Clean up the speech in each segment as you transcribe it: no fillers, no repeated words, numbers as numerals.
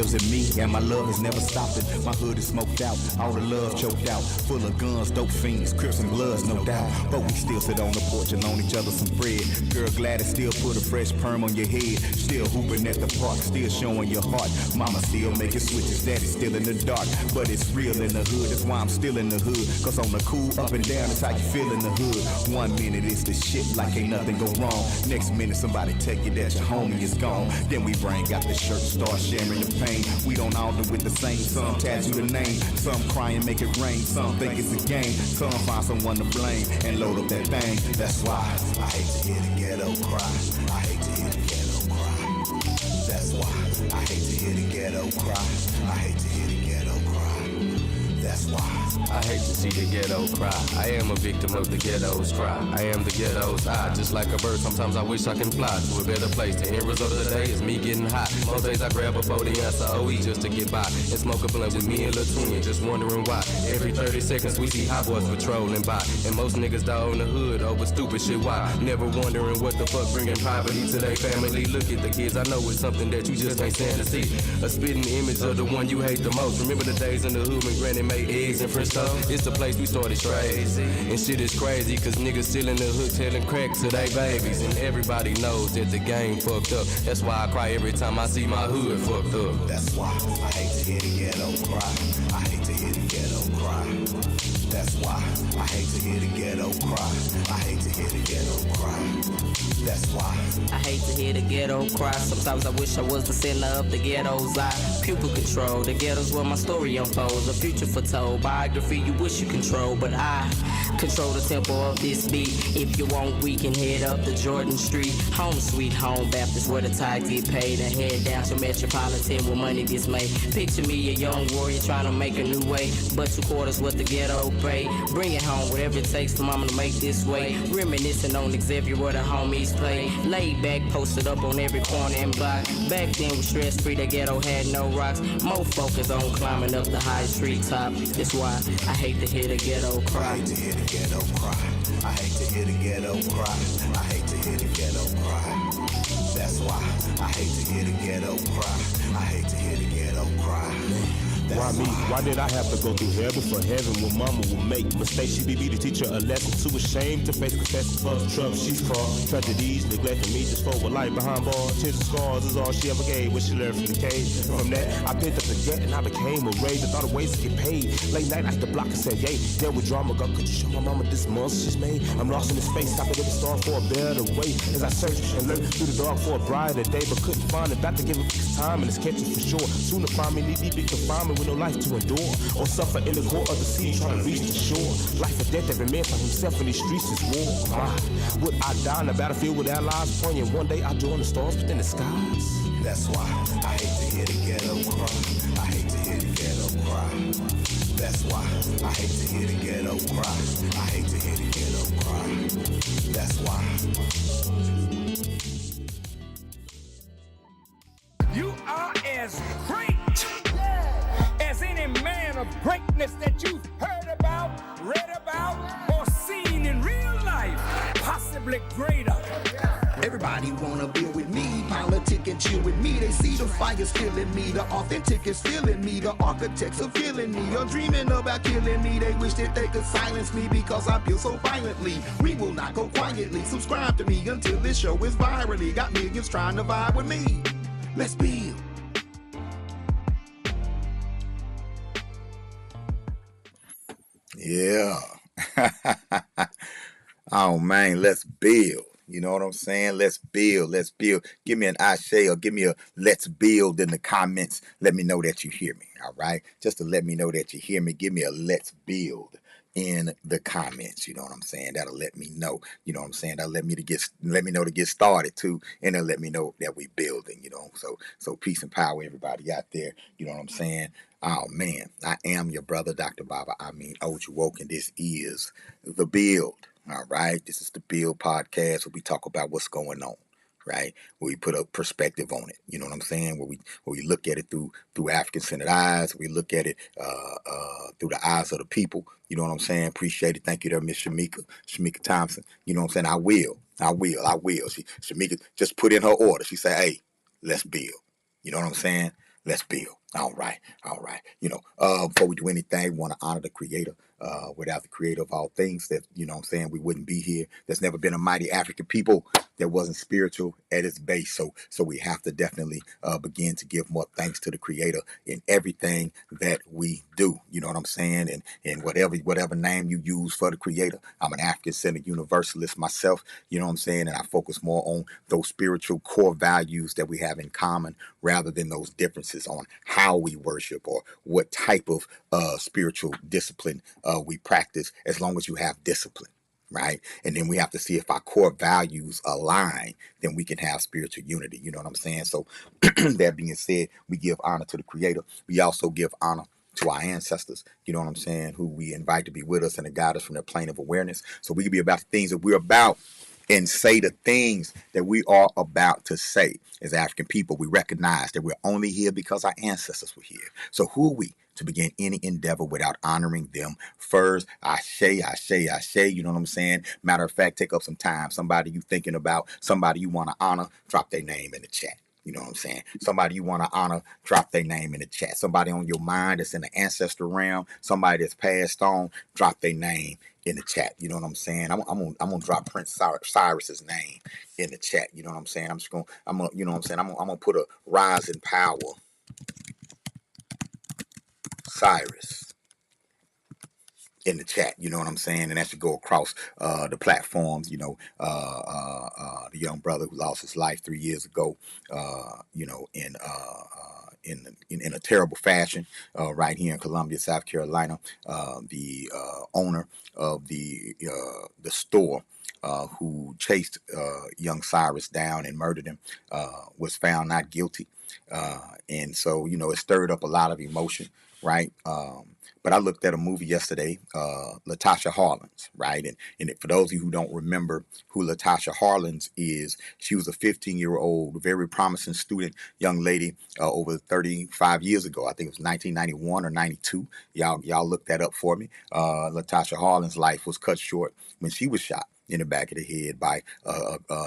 lives in me, and my love is never stopping. My hood is smoked out, all the love choked out. Full of guns, dope fiends, Crips and Bloods, no doubt. But we still sit on the porch and loan each other some bread. Girl, Gladys still put a fresh perm on your head. Still hooping at the park, still showing your heart. Mama still making switches, daddy still in the dark. But it's real in the hood, that's why I'm still in the hood. Cause on the cool, up and down, it's how you feel in the hood. 1 minute it's the shit like ain't nothing go wrong. Next minute somebody tell you that your homie is gone. Then we bring out the shirt, start sharing the pain. We don't all do it the same, some tattoo the name. Some cry and make it rain, some think it's a game. Some find someone to blame and load up that thing. That's why I hate to hear the ghetto cry. I hate to hear the ghetto cry. That's why I hate to hear the ghetto cry. I hate to hear the ghetto cry. That's why I hate to see the ghetto cry. I am a victim of the ghetto's cry. I am the ghetto's eye. Just like a bird, sometimes I wish I can fly to a better place. The end result of the day is me getting hot. Most days I grab a 40 ounce of OE just to get by and smoke a blunt with me and Lil Twin, just wondering why. Every 30 seconds we see hot boys patrolling by, and most niggas die in the hood over stupid shit. Why? Never wondering what the fuck bringing poverty to their family. Look at the kids, I know it's something that you just ain't stand to see. A spitting image of the one you hate the most. Remember the days in the hood when granny made eggs and French toast? It's the place we started crazy. And shit is crazy cause niggas still in the hood telling crack to they babies. And everybody knows that the game fucked up. That's why I cry every time I see my hood fucked up. That's why I hate to hear the ghetto cry. I hate to hear the ghetto cry. That's why I hate to hear the ghetto cry. I hate to hear the ghetto cry. That's why I hate to hear the ghetto cry. Sometimes I wish I was the center of the ghetto's eye. Pupil control, the ghetto's where my story unfolds. A future foretold, biography you wish you control. But I control the tempo of this beat. If you want, we can head up the Jordan Street. Home sweet home Baptist where the tithes get paid. And head down to Metropolitan where money gets made. Picture me a young warrior trying to make a new way. But 2 quarters what the ghetto pay. Bring it home, whatever it takes for mama to make this way. Reminiscing on Xavier where the homies play. Laid back, posted up on every corner and block. Back then was stress free, the ghetto had no rocks. More focus on climbing up the high street top. That's why I hate to hear the ghetto cry. I hate to hear the ghetto cry. I hate to hear the ghetto cry. I hate to hear the ghetto cry. That's why I hate to hear the ghetto cry. I hate to hear the ghetto cry. Why me? Why did I have to go through hell before heaven when mama would make mistakes? She be to teach her a lesson, too ashamed to face confession for the trouble she's caused. Tragedies, neglecting me just for a life behind bars. Tears and scars is all she ever gave when she learned from the cage. From that, I picked up the debt and I became a rage. I thought of ways to get paid. Late night, I hit the block and said, yay. There with drama, God, could you show my mama this monster she's made? I'm lost in the space, stopping at the star for a better way. As I search and lurk through the dark for a brighter day, but couldn't find it. About to give it time and it's catching for sure. Soon to find me, knee deep in confinement with no life to endure, or suffer in the core of the sea trying to reach the shore. Life or death, every man for himself in these streets is war. Why would I die in the battlefield with our lives poignant? One day I'll join the stars within the skies. That's why I hate to hear the ghetto cry. I hate to hear the ghetto cry. That's why I hate to hear the ghetto cry. I hate to hear the ghetto cry. That's why. You are as great as any man of greatness that you've heard about, read about, or seen in real life, possibly greater. Everybody wanna build with me, politic and chill with me. They see the fire's killing me, the authentic is feeling me, the architects are feeling me, you're dreaming about killing me. They wish that they could silence me because I feel so violently. We will not go quietly, subscribe to me until this show is virally. Got millions trying to vibe with me. Let's build. Yeah. Oh man, let's build. You know what I'm saying? Let's build. Let's build. Give me an Ashe or give me a let's build in the comments. Let me know that you hear me. All right. Just to let me know that you hear me. Give me a let's build in the comments. You know what I'm saying? That'll let me know. You know what I'm saying? That'll let me know to get started too. And it'll let me know that we building, you know. So peace and power, everybody out there. You know what I'm saying? Oh man, I am your brother, Dr. Baba Amin Ojuwoke, and this is The Build. All right, this is The Build podcast where we talk about what's going on, right? Where we put a perspective on it. You know what I'm saying? Where we look at it through African-centered eyes. We look at it through the eyes of the people. You know what I'm saying? Appreciate it. Thank you there, Miss Shamika Thompson. You know what I'm saying? I will. Shamika just put in her order. She said, hey, let's build. You know what I'm saying? Let's build. All right. All right. Before we do anything, we want to honor the creator. Without the creator of all things, that, what I'm saying, we wouldn't be here. There's never been a mighty African people that wasn't spiritual at its base. So we have to definitely begin to give more thanks to the creator in everything that we do. You know what I'm saying? And whatever name you use for the creator. I'm an African-centered universalist myself. You know what I'm saying? And I focus more on those spiritual core values that we have in common rather than those differences on how we worship or what type of spiritual discipline we practice, as long as you have discipline. Right. And then we have to see if our core values align, then we can have spiritual unity. You know what I'm saying? So that being said, we give honor to the creator. We also give honor to our ancestors, you know what I'm saying, who we invite to be with us and to guide us from their plane of awareness. So we can be about the things that we're about and say the things that we are about to say. As African people, we recognize that we're only here because our ancestors were here. So who are we to begin any endeavor without honoring them first? Ashe, ashe, ashe, you know what I'm saying? Matter of fact, take up some time. Somebody you thinking about, somebody you want to honor, drop their name in the chat. You know what I'm saying? Somebody you want to honor, drop their name in the chat. Somebody on your mind that's in the ancestor realm, somebody that's passed on, drop their name in the chat. You know what I'm saying? I'm gonna drop Prince Cyrus's name in the chat. You know what I'm saying? You know what I'm saying? I'm gonna put a rise in power, Cyrus, in the chat, you know what I'm saying, and that should go across the platforms. The young brother who lost his life 3 years ago, in a terrible fashion, right here in Columbia, South Carolina. The owner of the store, who chased young Cyrus down and murdered him, was found not guilty, and so it stirred up a lot of emotion, right? But I looked at a movie yesterday, Latasha Harlins, right? And for those of you who don't remember who Latasha Harlins is, she was a 15-year-old, very promising student, young lady, over 35 years ago. I think it was 1991 or 92. Y'all look that up for me. Latasha Harlins' life was cut short when she was shot in the back of the head by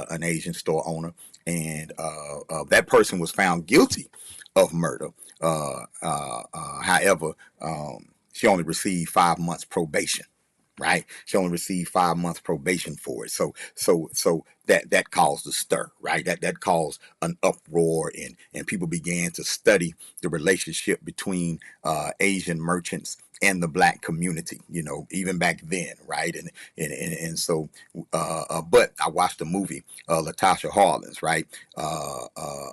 an Asian store owner. And that person was found guilty of murder. However, she only received 5 months probation, right? She only received 5 months probation for it. So that caused a stir, right? That caused an uproar, and people began to study the relationship between Asian merchants and the black community, even back then, right? And so, but I watched a movie, Latasha Harlins, right,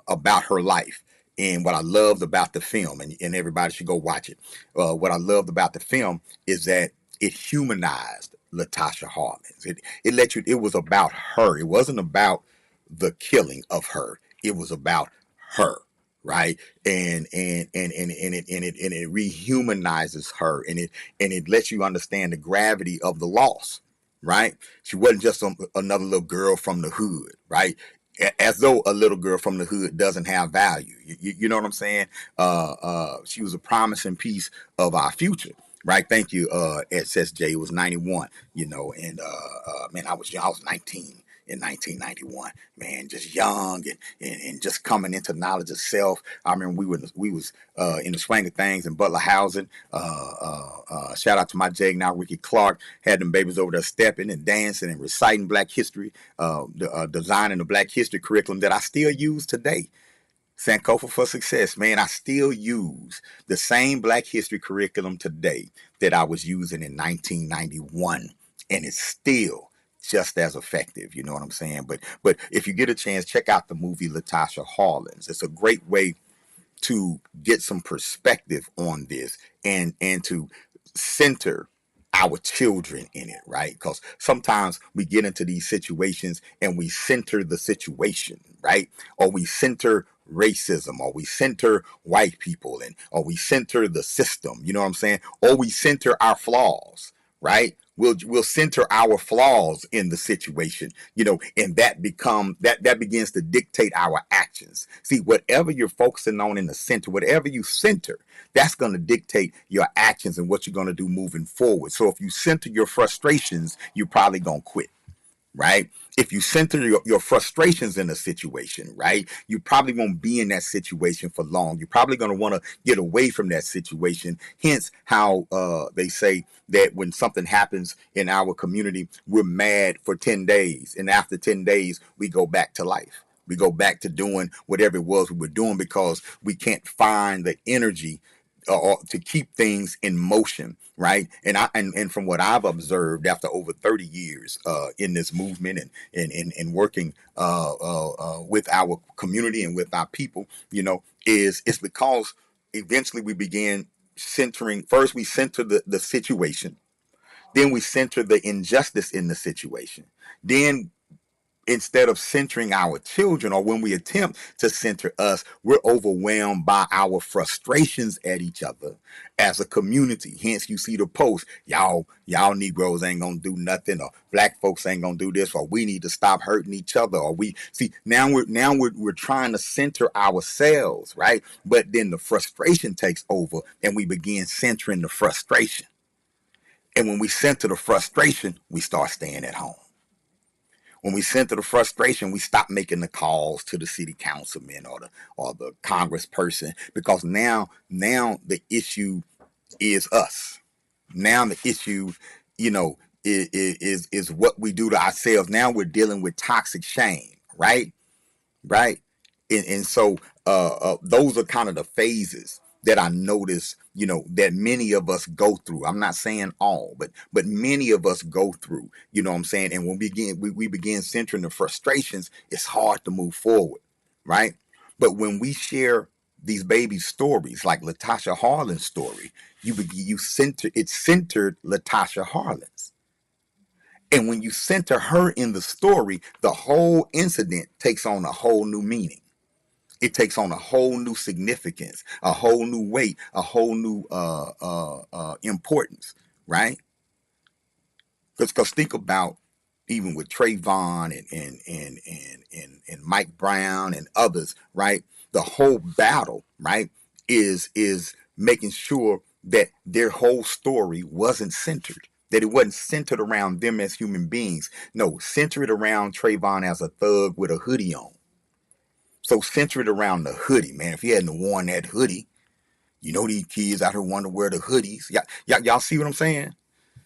about her life. And what I loved about the film, and everybody should go watch it. What I loved about the film is that it humanized Latasha Harlins. It let you. It was about her. It wasn't about the killing of her. It was about her, right? And it rehumanizes her, and it lets you understand the gravity of the loss, right? She wasn't just another little girl from the hood, right? As though a little girl from the hood doesn't have value. You know what I'm saying? She was a promising piece of our future, right? Thank you, SSJ. It was 91, and man, I was young. I was 19 in 1991, man, just young and just coming into knowledge of self. I remember we was in the swing of things in Butler housing. Shout out to my jag now, Ricky Clark, had them babies over there stepping and dancing and reciting Black history, designing the Black history curriculum that I still use today. Sankofa for Success, man, I still use the same Black history curriculum today that I was using in 1991, and it's still just as effective. You know what I'm saying? But if you get a chance, check out the movie Latasha Harlins. It's a great way to get some perspective on this and to center our children in it, right? Because sometimes we get into these situations and we center the situation, right? Or we center racism, or we center white people, or we center the system, you know what I'm saying? Or we center our flaws, right? We'll center our flaws in the situation, and that begins to dictate our actions. See, whatever you're focusing on in the center, whatever you center, that's going to dictate your actions and what you're going to do moving forward. So if you center your frustrations, you're probably going to quit. right? If you center your frustrations in a situation, right, you probably won't be in that situation for long. You're probably going to want to get away from that situation. Hence how they say that when something happens in our community, we're mad for 10 days. And after 10 days, we go back to life. We go back to doing whatever it was we were doing because we can't find the energy or to keep things in motion, right? And from what I've observed after over 30 years in this movement and working with our community and with our people, is it's because eventually we began centering. First, we center the situation, then we center the injustice in the situation, then instead of centering our children, or when we attempt to center us, we're overwhelmed by our frustrations at each other as a community. Hence you see the post, y'all Negroes ain't gonna do nothing, or black folks ain't gonna do this, or we need to stop hurting each other, or we see we're trying to center ourselves, right? But then the frustration takes over and we begin centering the frustration. And when we center the frustration, we start staying at home. When we center the frustration, we stop making the calls to the city councilman or the congressperson, because now the issue is us. Now the issue, is what we do to ourselves. Now we're dealing with toxic shame, right? Right. And so those are kind of the phases that I notice, that many of us go through. I'm not saying all, but many of us go through, you know what I'm saying? And when we begin centering the frustrations, it's hard to move forward, right? But when we share these baby stories, like Latasha Harlan's story, it centered Latasha Harlan's. And when you center her in the story, the whole incident takes on a whole new meaning. It takes on a whole new significance, a whole new weight, a whole new importance, right? Because think about, even with Trayvon and Mike Brown and others, right? The whole battle, right, is making sure that their whole story wasn't centered. That it wasn't centered around them as human beings. No, center it around Trayvon as a thug with a hoodie on. So center it around the hoodie, man. If he hadn't worn that hoodie, these kids out here want to wear the hoodies. Y'all see what I'm saying?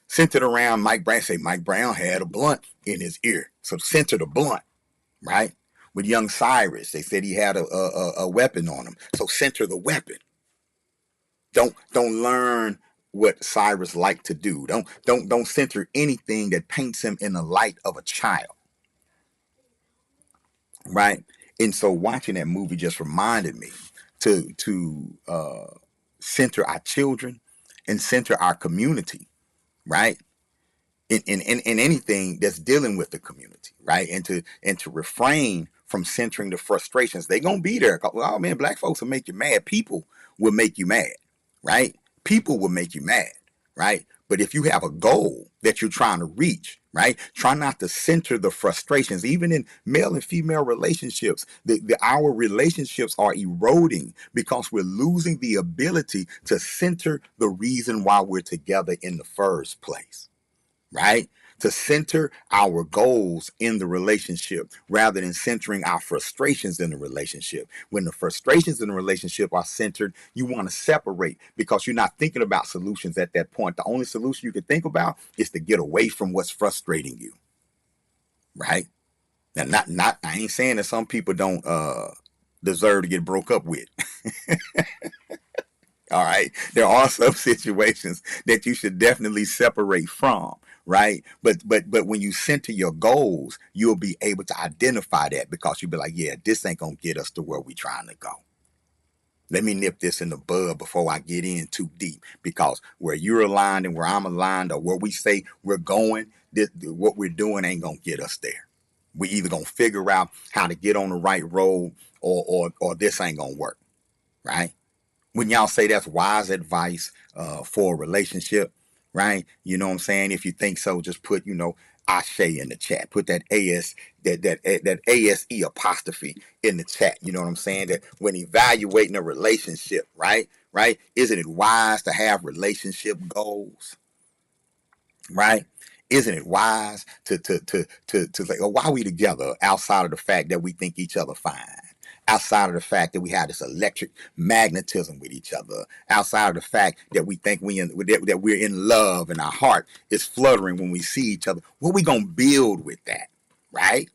Centered around Mike Brown. Say Mike Brown had a blunt in his ear. So center the blunt, right? With young Cyrus, they said he had a weapon on him. So center the weapon. Don't learn what Cyrus liked to do. Don't center anything that paints him in the light of a child. Right? And so watching that movie just reminded me to center our children and center our community, right? In anything that's dealing with the community, right? And to refrain from centering the frustrations. They're gonna be there. Oh man, black folks will make you mad. People will make you mad, right? People will make you mad, right? But if you have a goal that you're trying to reach, right? Try not to center the frustrations. Even in male and female relationships, our relationships are eroding because we're losing the ability to center the reason why we're together in the first place, right? To center our goals in the relationship rather than centering our frustrations in the relationship. When the frustrations in the relationship are centered, you want to separate because you're not thinking about solutions at that point. The only solution you can think about is to get away from what's frustrating you, right? Now, not I ain't saying that some people don't deserve to get broke up with. All right. There are some situations that you should definitely separate from, right? But when you center your goals, you'll be able to identify that because you'll be like, yeah, this ain't gonna get us to where we trying to go. Let me nip this in the bud before I get in too deep, because where you're aligned and where I'm aligned, or where we say we're going, what we're doing ain't gonna get us there. We either gonna figure out how to get on the right road, or this ain't gonna work, right? When y'all say that's wise advice for a relationship, right? You know what I'm saying? If you think so, just put, Ashe in the chat. Put that that ASE apostrophe in the chat. You know what I'm saying? That when evaluating a relationship, right? Isn't it wise to have relationship goals? Right? Isn't it wise to say, oh, why are we together outside of the fact that we think each other fine? Outside of the fact that we have this electric magnetism with each other, outside of the fact that we think that we're in love and our heart is fluttering when we see each other, what we gonna build with that, right?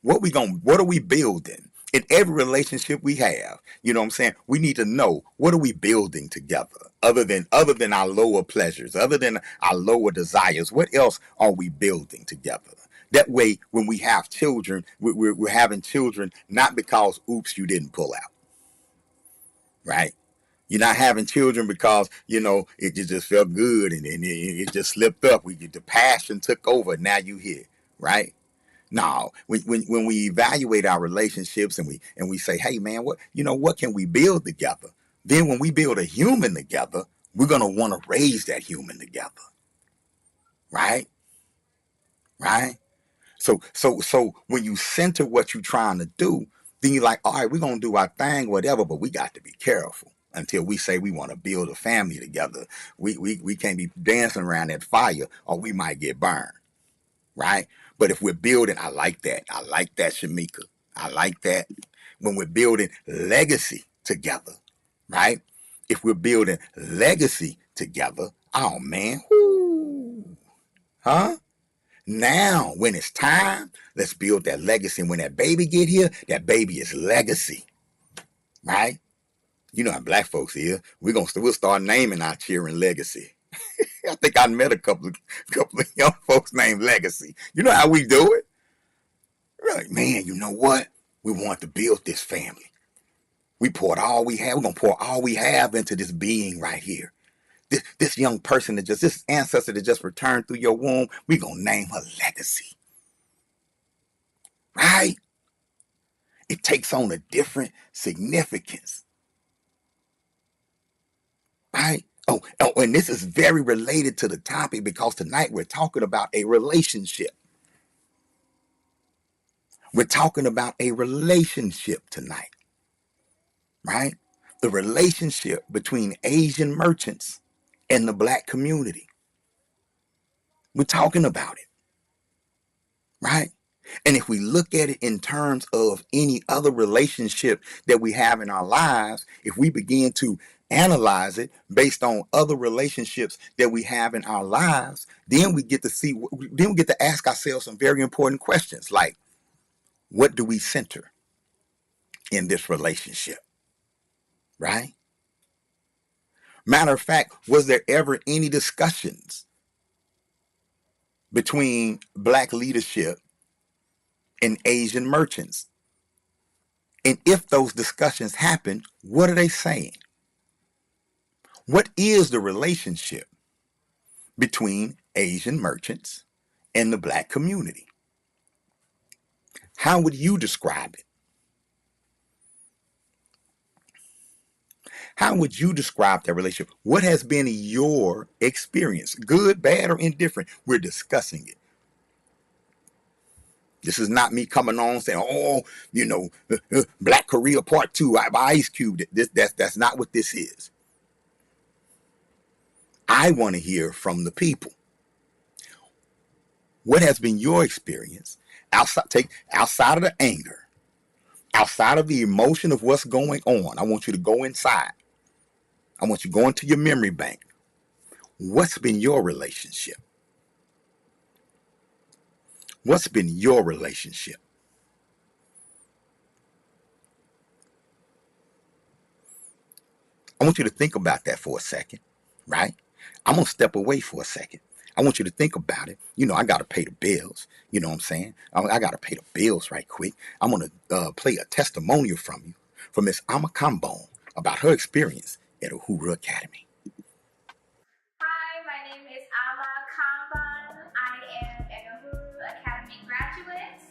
What are we building in every relationship we have? You know what I'm saying? We need to know, what are we building together, other than our lower pleasures, other than our lower desires. What else are we building together? That way, when we have children, we're having children not because, oops, you didn't pull out, right? You're not having children because, it just felt good and it just slipped up. The passion took over. Now you here, right? No, when we evaluate our relationships and we say, hey man, what can we build together? Then when we build a human together, we're gonna want to raise that human together, right? Right? So when you center what you're trying to do, then you're like, all right, we're gonna do our thing, whatever, but we got to be careful until we say we want to build a family together. We can't be dancing around that fire or we might get burned. Right? But if we're building, I like that. I like that, Shamika. I like that. When we're building legacy together, right? If we're building legacy together, oh man, whoo, huh? Now, when it's time, let's build that legacy. And when that baby get here, that baby is legacy, right? You know how black folks here. We'll start naming our children legacy. I think I met a couple of young folks named Legacy. You know how we do it? We're like, man, you know what? We want to build this family. We poured all we have. We're gonna pour all we have into this being right here. This young person this ancestor that just returned through your womb. We're gonna name her Legacy. Right? It takes on a different significance. Right? Oh, and this is very related to the topic because tonight we're talking about a relationship. We're talking about a relationship tonight, right? The relationship between Asian merchants and the black community. We're talking about it, right? And if we look at it in terms of any other relationship that we have in our lives, if we begin to analyze it based on other relationships that we have in our lives, then we get to ask ourselves some very important questions like, what do we center in this relationship? Right? Matter of fact, was there ever any discussions between black leadership and Asian merchants? And if those discussions happen, what are they saying? What is the relationship between Asian merchants and the black community? How would you describe it? How would you describe that relationship? What has been your experience? Good, bad, or indifferent? We're discussing it. This is not me coming on saying, oh, Black Korea Part 2 by Ice Cube. That's not what this is. I want to hear from the people. What has been your experience outside of the anger, outside of the emotion of what's going on? I want you to go inside. I want you to go into your memory bank. What's been your relationship? What's been your relationship? I want you to think about that for a second, right? I'm going to step away for a second. I want you to think about it. I got to pay the bills. You know what I'm saying? I got to pay the bills right quick. I'm going to play a testimonial from you, from Miss Ama Kambone, about her experience at Uhuru Academy. Hi, my name is Ama Kambone. I am an Uhuru Academy graduate.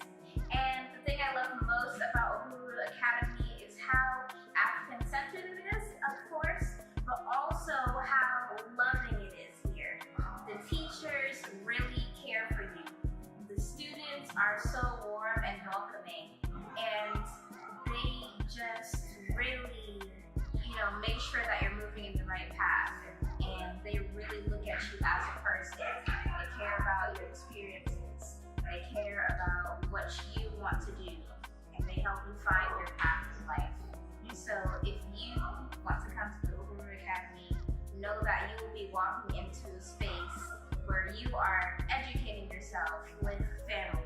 And the thing I love most about Uhuru Academy is how African-centered it is, of course, but also how loving it is here. The teachers really care for you. The students are so warm and welcoming, and they just really, make sure that you're moving in the right path. walking into a space where you are educating yourself with family.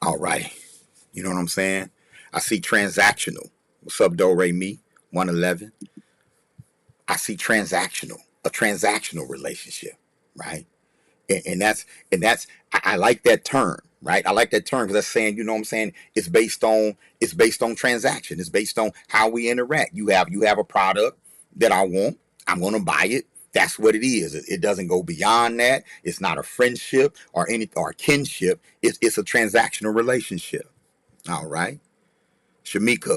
All right. You know what I'm saying? I see transactional. What's up, Do Re Mi? 111. I see transactional, a transactional relationship, right? And that's I like that term, right? I like that term because that's saying, you know what I'm saying, it's based on transaction. It's based on how we interact. You have a product that I want, I'm gonna buy it. That's what it is. It doesn't go beyond that. It's not a friendship or kinship. It's a transactional relationship. All right. Shamika,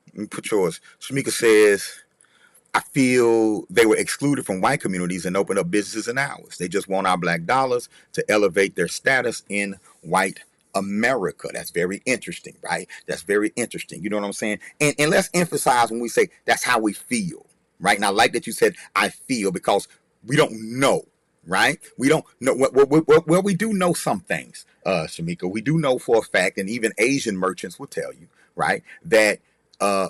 let me put yours. Shamika says, I feel they were excluded from white communities and opened up businesses in ours. They just want our black dollars to elevate their status in white America. That's very interesting, right? That's very interesting. You know what I'm saying? And let's emphasize when we say that's how we feel, right? And I like that you said I feel because we don't know, right? We don't know. Well, we do know some things, Shamika. We do know for a fact, and even Asian merchants will tell you, right, that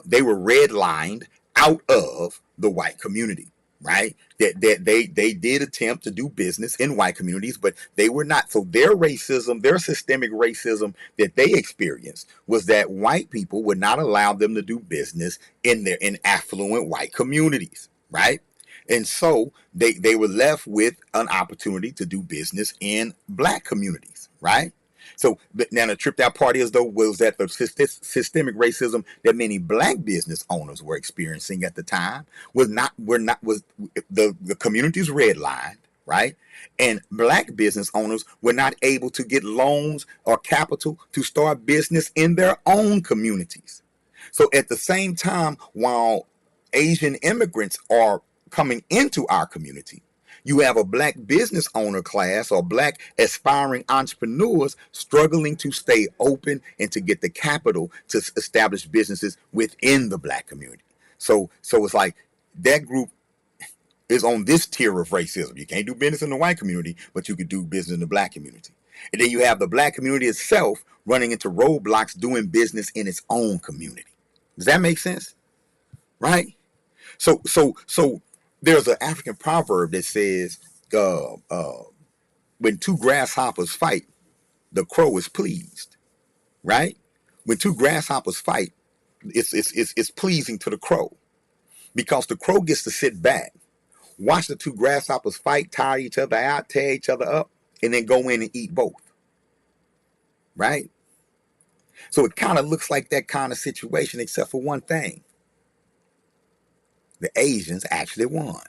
they were redlined out of the white community, right? That they did attempt to do business in white communities, but they were not. So their racism, their systemic racism that they experienced was that white people would not allow them to do business in affluent white communities, right? And so they were left with an opportunity to do business in black communities, right? So now the tripped out part is though was that the systemic racism that many black business owners were experiencing at the time was the community's redlined, right? And black business owners were not able to get loans or capital to start business in their own communities. So at the same time, while Asian immigrants are coming into our community, you have a black business owner class or black aspiring entrepreneurs struggling to stay open and to get the capital to establish businesses within the black community. So it's like that group is on this tier of racism. You can't do business in the white community, but you can do business in the black community. And then you have the black community itself running into roadblocks doing business in its own community. Does that make sense? Right? So there's an African proverb that says, when two grasshoppers fight, the crow is pleased, right? When two grasshoppers fight, it's pleasing to the crow because the crow gets to sit back, watch the two grasshoppers fight, tire each other out, tear each other up, and then go in and eat both, right? So it kind of looks like that kind of situation, except for one thing. The Asians actually won.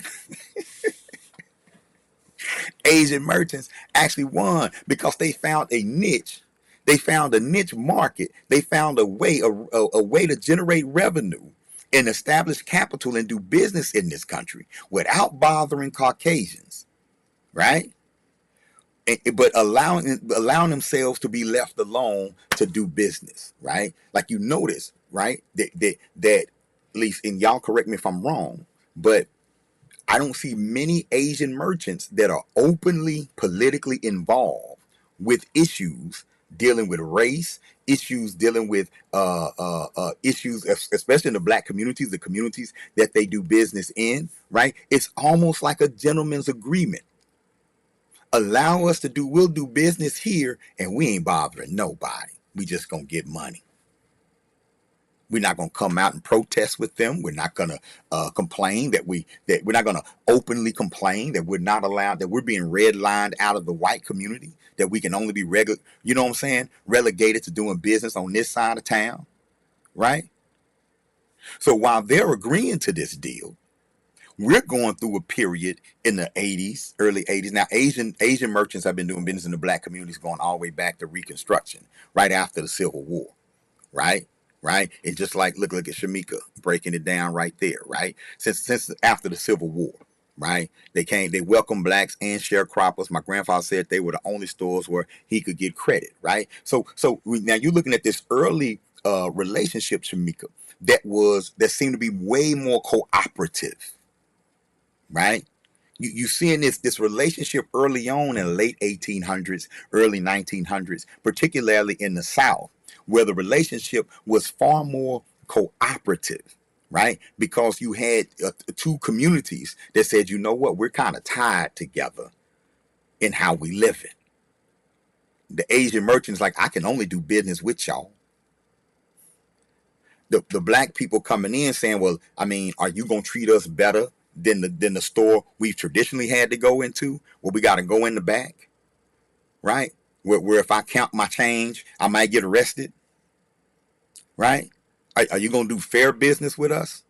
Asian merchants actually won because they found a niche. They found a niche market. They found a way to generate revenue and establish capital and do business in this country without bothering Caucasians, right? But allowing themselves to be left alone to do business, right? Like you notice, right? That at least, and y'all correct me if I'm wrong, but I don't see many Asian merchants that are openly politically involved with issues dealing with race, issues dealing with issues, especially in the black communities, the communities that they do business in, right? It's almost like a gentleman's agreement. Allow us to we'll do business here and we ain't bothering nobody. We just gonna get money. We're not going to come out and protest with them. We're not going to complain that we're not going to openly complain that we're not allowed, that we're being redlined out of the white community, that we can only be you know what I'm saying, relegated to doing business on this side of town, right? So while they're agreeing to this deal, we're going through a period in the 80s, early 80s. Now, Asian merchants have been doing business in the black communities going all the way back to Reconstruction, right after the Civil War, right? Right, and just like look at Shamika breaking it down right there, right? Since after the Civil War, right? They welcomed blacks and sharecroppers. My grandfather said they were the only stores where he could get credit, right? Now you're looking at this early relationship, Shamika, that seemed to be way more cooperative, right? You seeing this relationship early on in the late 1800s, early 1900s, particularly in the South, where the relationship was far more cooperative, right? Because you had two communities that said, you know what, we're kind of tied together in how we live it. The Asian merchants like, I can only do business with y'all. The black people coming in saying, well, I mean, are you gonna treat us better than the store we've traditionally had to go into, where we got to go in the back, right? Where if I count my change, I might get arrested, right? Are you gonna do fair business with us,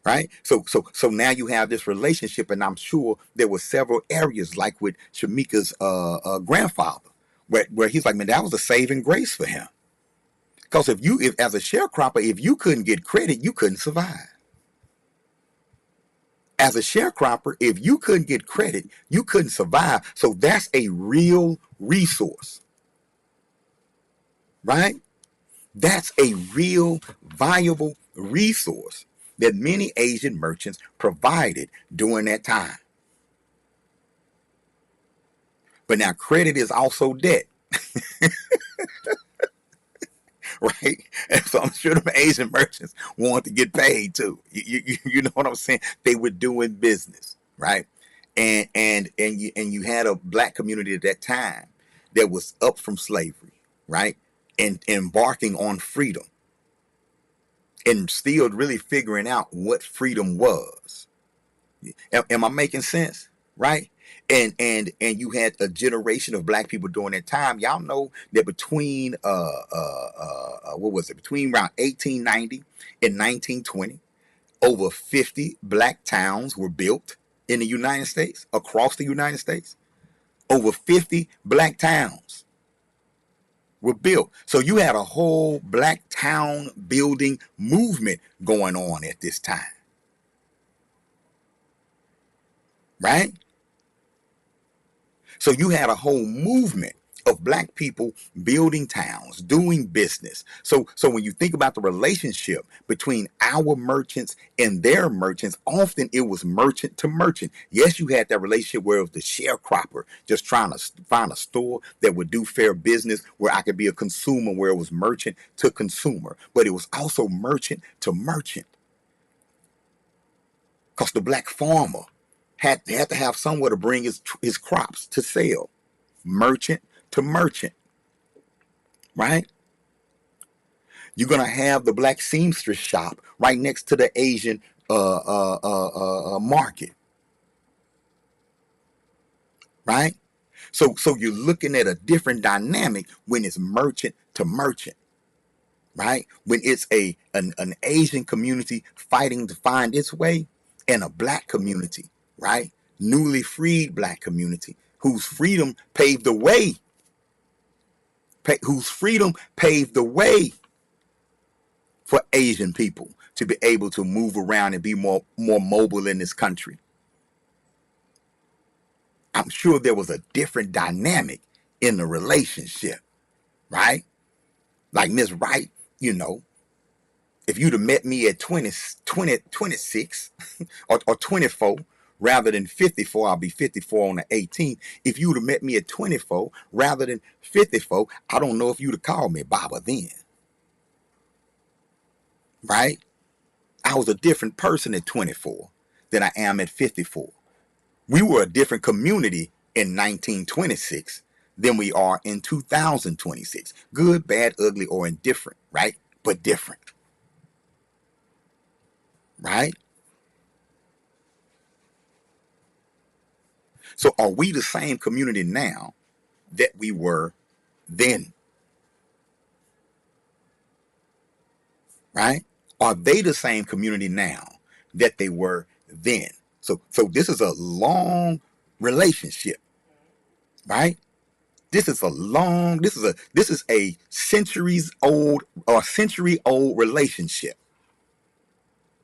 right? So now you have this relationship, and I'm sure there were several areas like with Shamika's grandfather, where he's like, man, that was a saving grace for him. Because if as a sharecropper, if you couldn't get credit, you couldn't survive. As a sharecropper, if you couldn't get credit, you couldn't survive. So that's a real resource, right? That's a real valuable resource that many Asian merchants provided during that time. But now credit is also debt. Right? And so I'm sure the Asian merchants want to get paid too. You know what I'm saying? They were doing business, right? And you had a black community at that time that was up from slavery, right? And embarking on freedom and still really figuring out what freedom was. Am I making sense? Right? And you had a generation of black people during that time. Y'all know that between what was it? Between around 1890 and 1920, over 50 black towns were built in the United States, across the United States. Over 50 black towns were built. So you had a whole black town building movement going on at this time. Right? So you had a whole movement of black people building towns, doing business. So when you think about the relationship between our merchants and their merchants, often it was merchant to merchant. Yes, you had that relationship where it was the sharecropper just trying to find a store that would do fair business, where I could be a consumer, where it was merchant to consumer. But it was also merchant to merchant. Because the black farmer had to have somewhere to bring his crops to sell. Merchant to merchant, right? You're gonna have the black seamstress shop right next to the Asian market, right? So you're looking at a different dynamic when it's merchant to merchant, right? When it's an Asian community fighting to find its way, and a black community, right? Newly freed black community whose freedom paved the way. Whose freedom paved the way for Asian people to be able to move around and be more mobile in this country. I'm sure there was a different dynamic in the relationship, right? Like Miss Wright, you know, if you'd have met me at 26 or 24, rather than 54, I'll be 54 on the 18th. If you would have met me at 24 rather than 54, I don't know if you'd have called me Baba then. Right? I was a different person at 24 than I am at 54. We were a different community in 1926 than we are in 2026. Good, bad, ugly, or indifferent, right? But different. Right? So are we the same community now that we were then? Right? Are they the same community now that they were then? So this is a long relationship, right? This is a centuries old or century old relationship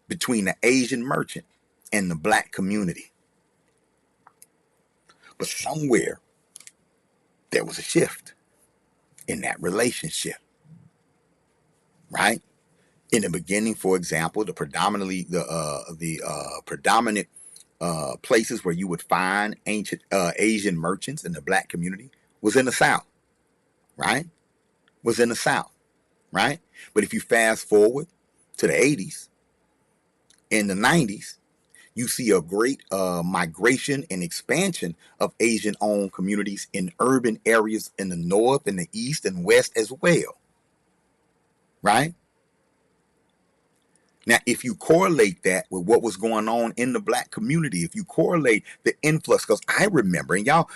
between the Asian merchant and the black community. But somewhere there was a shift in that relationship, right? In the beginning, for example, the predominant places where you would find ancient Asian merchants in the black community was in the South, right? Was in the South, right? But if you fast forward to the 80s, in the 90s, you see a great migration and expansion of Asian-owned communities in urban areas in the North and the East and West as well, right? Now, if you correlate that with what was going on in the black community, if you correlate the influx, because I remember, and y'all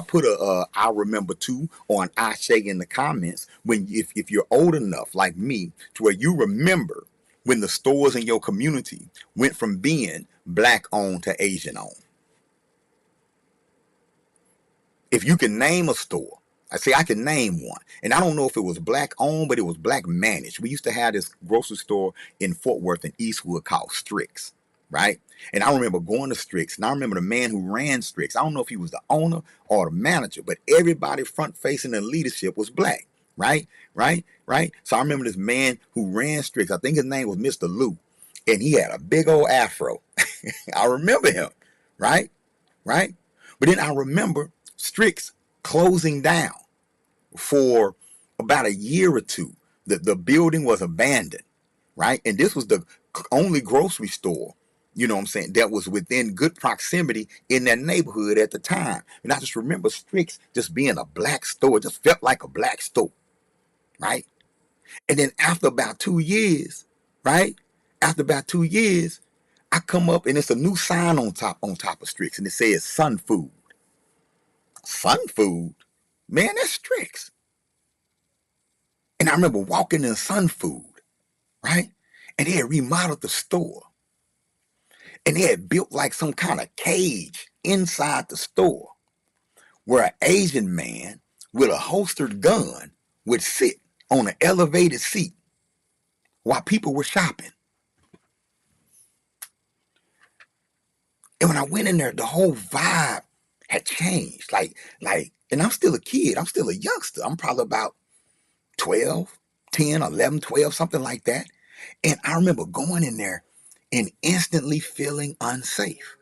put a I remember too on I say in the comments when if you're old enough like me to where you remember when the stores in your community went from being black owned to Asian owned. If you can name a store, I say I can name one. And I don't know if it was black owned, but it was black managed. We used to have this grocery store in Fort Worth and Eastwood called Strix, right? And I remember going to Strix, and I remember the man who ran Strix. I don't know if he was the owner or the manager, but everybody front facing the leadership was black, right? Right? So I remember this man who ran Strix. I think his name was Mr. Lou, and he had a big old afro. I remember him, right? Right? But then I remember Strix closing down for about a year or two. The building was abandoned, right? And this was the only grocery store, you know what I'm saying, that was within good proximity in that neighborhood at the time. And I just remember Strix just being a black store. It just felt like a black store, right? And then after about 2 years, right? After about 2 years, I come up and it's a new sign on top of Strix, and it says Sun Food. Sun Food? Man, that's Strix. And I remember walking in Sun Food, right? And they had remodeled the store. And they had built like some kind of cage inside the store where an Asian man with a holstered gun would sit on an elevated seat while people were shopping. And when I went in there, the whole vibe had changed. And I'm still a kid. I'm still a youngster. I'm probably about 12, 10, 11, 12, something like that. And I remember going in there and instantly feeling unsafe.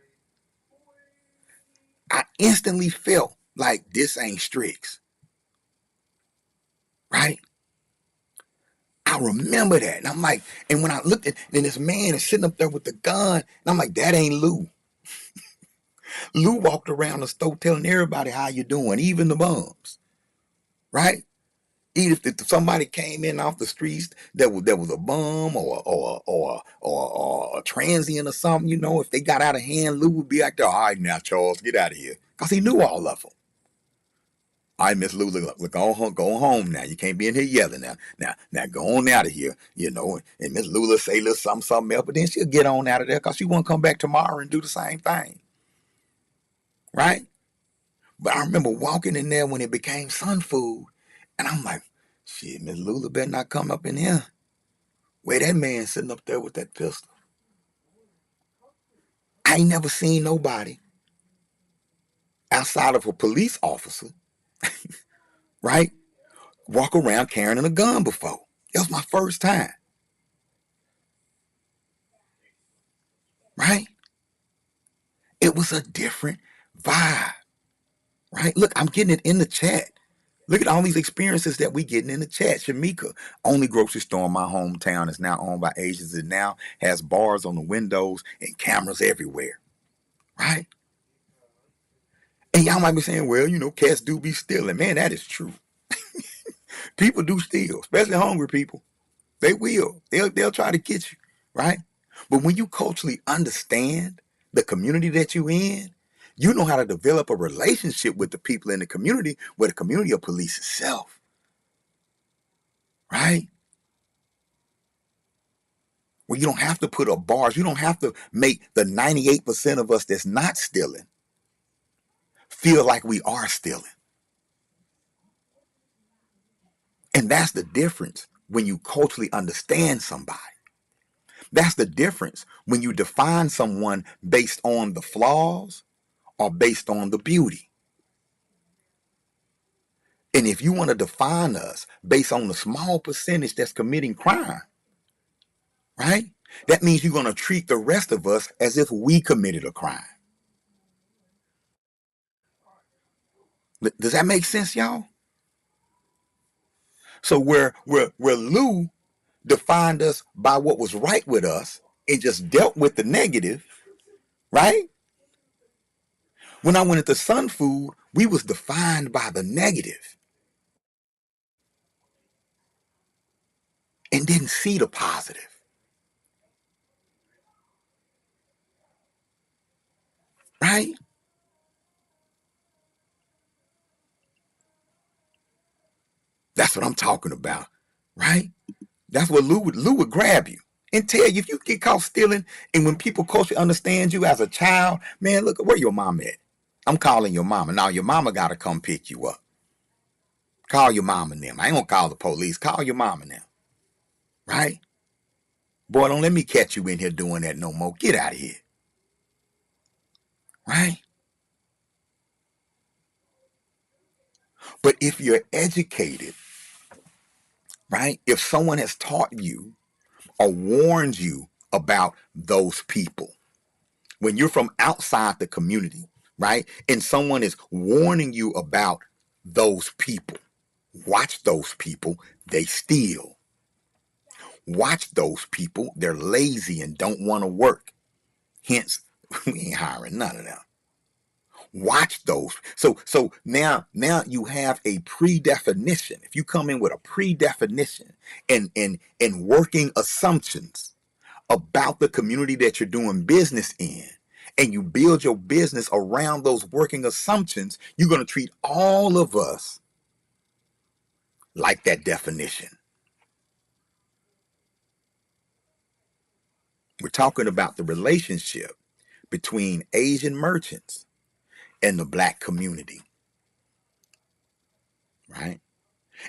I instantly felt like this ain't Strix, right? I remember that. And I'm like, and when I looked at, then this man is sitting up there with the gun, and I'm like, that ain't Lou. Lou walked around the store telling everybody how you doing, even the bums, right? Even if somebody came in off the streets that was a bum or a transient or something, you know, if they got out of hand, Lou would be like, all right, now, Charles, get out of here. Because he knew all of them. All right, Miss Lou, look, go home now. You can't be in here yelling now. Now, go on out of here, you know. And Miss Lula say a little something else, but then she'll get on out of there because she won't come back tomorrow and do the same thing. Right? But I remember walking in there when it became Sun Food, and I'm like, shit, Miss Lula better not come up in here. Where that man sitting up there with that pistol. I ain't never seen nobody outside of a police officer, right, walk around carrying a gun before. That was my first time. Right? It was a different vibe. Right? Look, I'm getting it in the chat. Look at all these experiences that we getting in the chat. Shamika, only grocery store in my hometown is now owned by Asians. It now has bars on the windows and cameras everywhere. Right? And y'all might be saying, well, you know, cats do be stealing. Man, that is true. People do steal, especially hungry people. They will. They'll try to get you, right? But when you culturally understand the community that you're in, you know how to develop a relationship with the people in the community where the community will police itself, right? Where you don't have to put up bars. You don't have to make the 98% of us that's not stealing feel like we are stealing. And that's the difference when you culturally understand somebody. That's the difference when you define someone based on the flaws or based on the beauty. And if you want to define us based on the small percentage that's committing crime, right? That means you're going to treat the rest of us as if we committed a crime. Does that make sense, y'all? So where Lou defined us by what was right with us and just dealt with the negative, right? When I went into Sun Food, we was defined by the negative and didn't see the positive, right? That's what I'm talking about, right? That's what Lou would grab you and tell you if you get caught stealing, and when people culturally understand you as a child, man, look, where your mom at? I'm calling your mama. Now your mama gotta come pick you up. Call your mom and them. I ain't gonna call the police. Call your mom and them. Right? Boy, don't let me catch you in here doing that no more. Get out of here. Right? But if you're educated, right? If someone has taught you or warned you about those people, when you're from outside the community, right? And someone is warning you about those people, watch those people, they steal. Watch those people, they're lazy and don't want to work. Hence, we ain't hiring none of them. Watch those. So now you have a predefinition. If you come in with a predefinition and working assumptions about the community that you're doing business in, and you build your business around those working assumptions, you're going to treat all of us like that definition. We're talking about the relationship between Asian merchants and the black community, right?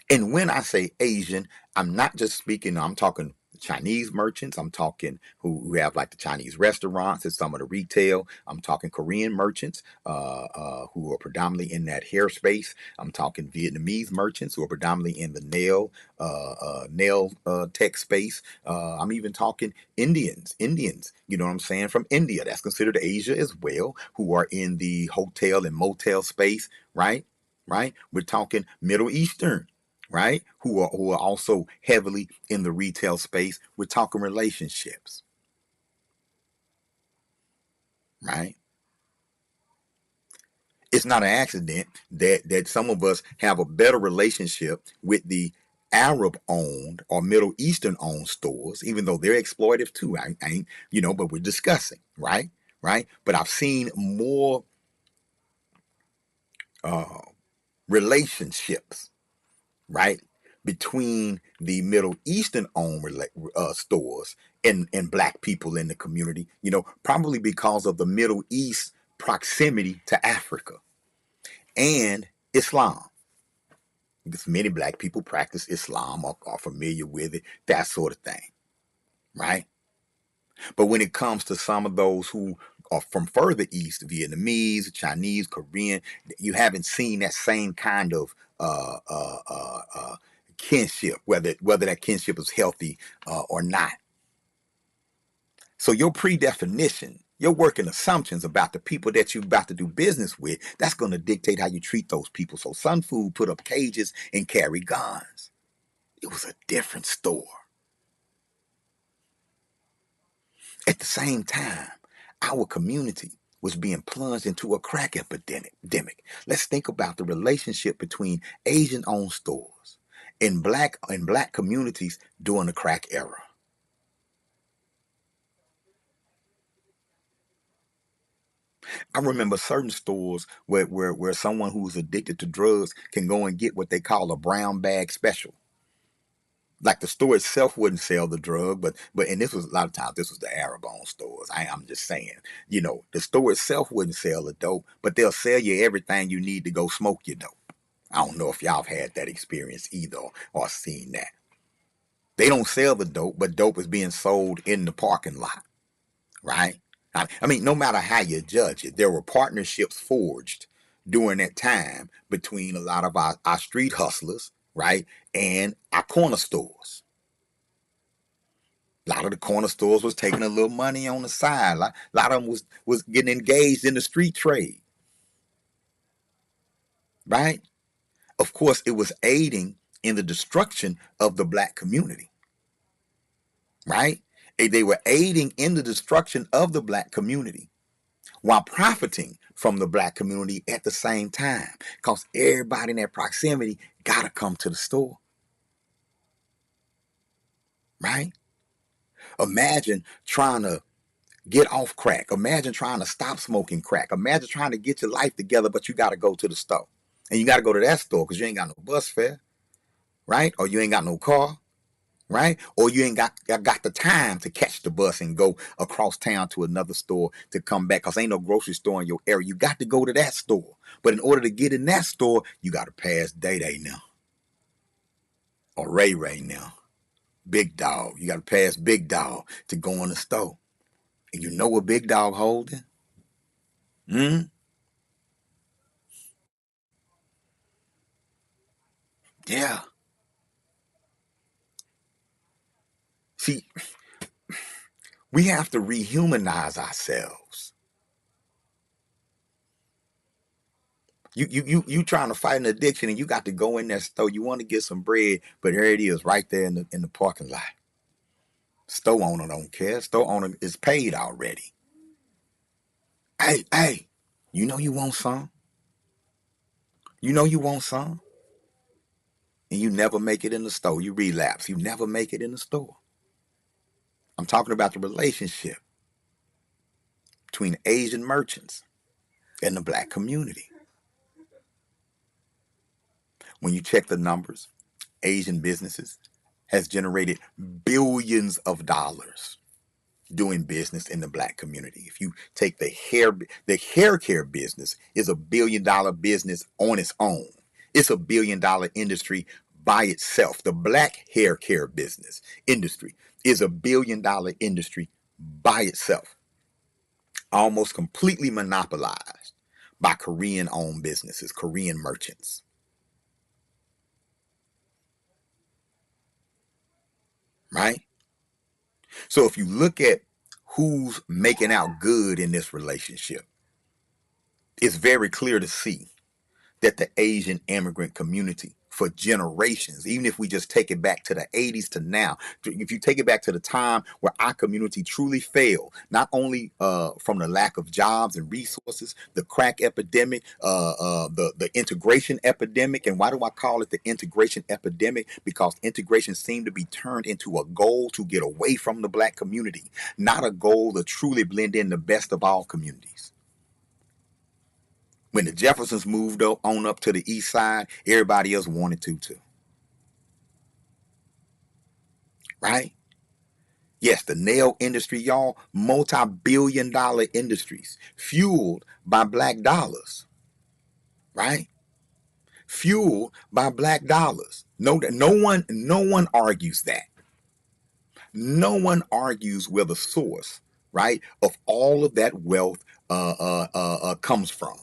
And when I say Asian, I'm not just speaking, I'm talking Chinese merchants. I'm talking who have like the Chinese restaurants and some of the retail. I'm talking Korean merchants who are predominantly in that hair space. I'm talking Vietnamese merchants who are predominantly in the nail tech space. I'm even talking Indians, you know what I'm saying, from India. That's considered Asia as well, who are in the hotel and motel space, right? Right? We're talking Middle Eastern, right? Who are also heavily in the retail space. We're talking relationships, right? It's not an accident that some of us have a better relationship with the Arab owned or Middle Eastern owned stores, even though they're exploitive too. I ain't, but we're discussing, right? Right. But I've seen more relationships, right, between the Middle Eastern owned stores and black people in the community, probably because of the Middle East proximity to Africa and Islam. Because many black people practice Islam or are familiar with it, that sort of thing, right? But when it comes to some of those who are from further east, Vietnamese, Chinese, Korean, you haven't seen that same kind of kinship, whether that kinship is healthy or not. So your predefinition, your working assumptions about the people that you're about to do business with, that's going to dictate how you treat those people. So Sun Food put up cages and carry guns. It was a different store. At the same time, our community was being plunged into a crack epidemic. Let's think about the relationship between Asian-owned stores and black communities during the crack era. I remember certain stores where someone who's addicted to drugs can go and get what they call a brown bag special. Like the store itself wouldn't sell the drug, but and this was a lot of times this was the Arab-owned stores. I'm just saying, the store itself wouldn't sell the dope, but they'll sell you everything you need to go smoke your dope. I don't know if y'all have had that experience either or seen that. They don't sell the dope, but dope is being sold in the parking lot, right? I mean, no matter how you judge it, there were partnerships forged during that time between a lot of our street hustlers, right, and our corner stores. A lot of the corner stores was taking a little money on the side. A lot of them was getting engaged in the street trade, right? Of course, it was aiding in the destruction of the black community, right? They were aiding in the destruction of the black community while profiting from the black community at the same time. Because everybody in that proximity got to come to the store, right? Imagine trying to get off crack. Imagine trying to stop smoking crack. Imagine trying to get your life together, but you got to go to the store. And you got to go to that store because you ain't got no bus fare, right? Or you ain't got no car, right? Or you ain't got the time to catch the bus and go across town to another store to come back because ain't no grocery store in your area. You got to go to that store. But in order to get in that store, you got to pass Day Day now. Or Ray Ray now. Big Dog. You got to pass Big Dog to go in the store. And you know what Big Dog holding? Yeah. See, we have to rehumanize ourselves. You trying to fight an addiction and you got to go in that store. You want to get some bread, but here it is right there in the parking lot. Store owner don't care. Store owner is paid already. Hey, you know you want some? You know you want some? And you never make it in the store. You relapse. You never make it in the store. I'm talking about the relationship between Asian merchants and the black community. When you check the numbers, Asian businesses has generated billions of dollars doing business in the black community. If you take the hair care business is $1 billion business on its own. It's $1 billion industry by itself. The black hair care business industry is $1 billion industry by itself, almost completely monopolized by Korean-owned businesses, Korean merchants. Right? So if you look at who's making out good in this relationship, it's very clear to see that the Asian immigrant community for generations, even if we just take it back to the 80s to now, if you take it back to the time where our community truly failed, not only from the lack of jobs and resources, the crack epidemic, the integration epidemic. And why do I call it the integration epidemic? Because integration seemed to be turned into a goal to get away from the black community, not a goal to truly blend in the best of all communities. When the Jeffersons moved on up to the east side, everybody else wanted to too. Right? Yes, the nail industry, y'all, multi-billion-dollar industries, fueled by black dollars. Right? Fueled by black dollars. No one argues that. No one argues where the source, right, of all of that wealth comes from.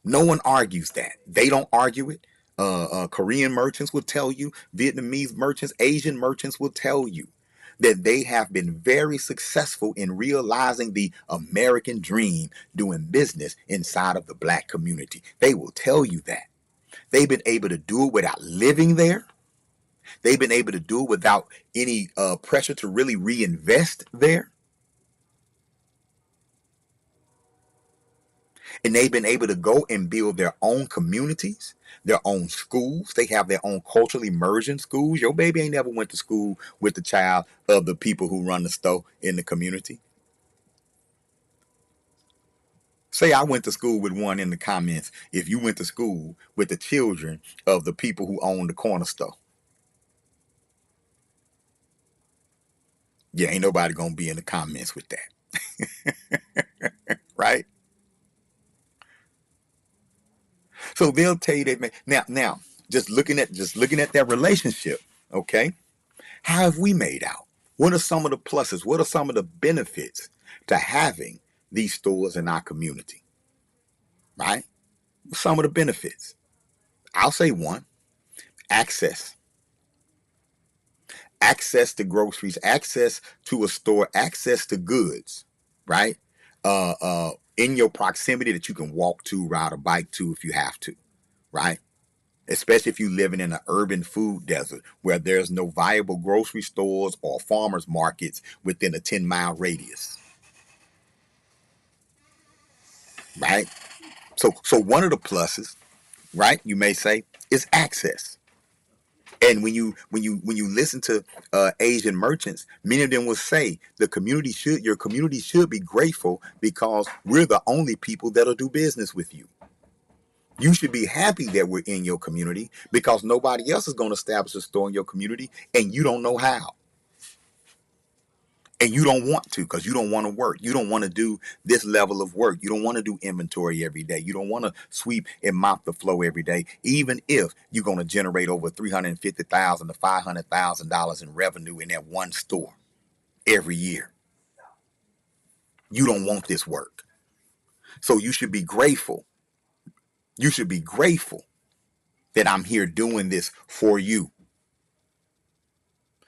No one argues that. They don't argue it. Korean merchants will tell you, Vietnamese merchants, Asian merchants will tell you that they have been very successful in realizing the American dream doing business inside of the black community. They will tell you that. They've been able to do it without living there. They've been able to do it without any pressure to really reinvest there. And they've been able to go and build their own communities, their own schools. They have their own cultural immersion schools. Your baby ain't never went to school with the child of the people who run the store in the community. Say I went to school with one in the comments if you went to school with the children of the people who own the corner store. Yeah, ain't nobody gonna be in the comments with that. Right? So they'll tell you that now just looking at that relationship, okay? How have we made out? What are some of the pluses? What are some of the benefits to having these stores in our community? Right? Some of the benefits. I'll say one: access. Access to groceries, access to a store, access to goods, right? In your proximity that you can walk to, ride a bike to if you have to, right? Especially if you're living in an urban food desert where there's no viable grocery stores or farmers markets within a 10-mile radius, right? So one of the pluses, right, you may say, is access. And when you listen to Asian merchants, many of them will say your community should be grateful because we're the only people that'll do business with you. You should be happy that we're in your community because nobody else is going to establish a store in your community and you don't know how. And you don't want to because you don't want to work. You don't want to do this level of work. You don't want to do inventory every day. You don't want to sweep and mop the floor every day, even if you're going to generate over $350,000 to $500,000 in revenue in that one store every year. You don't want this work. So you should be grateful. You should be grateful that I'm here doing this for you.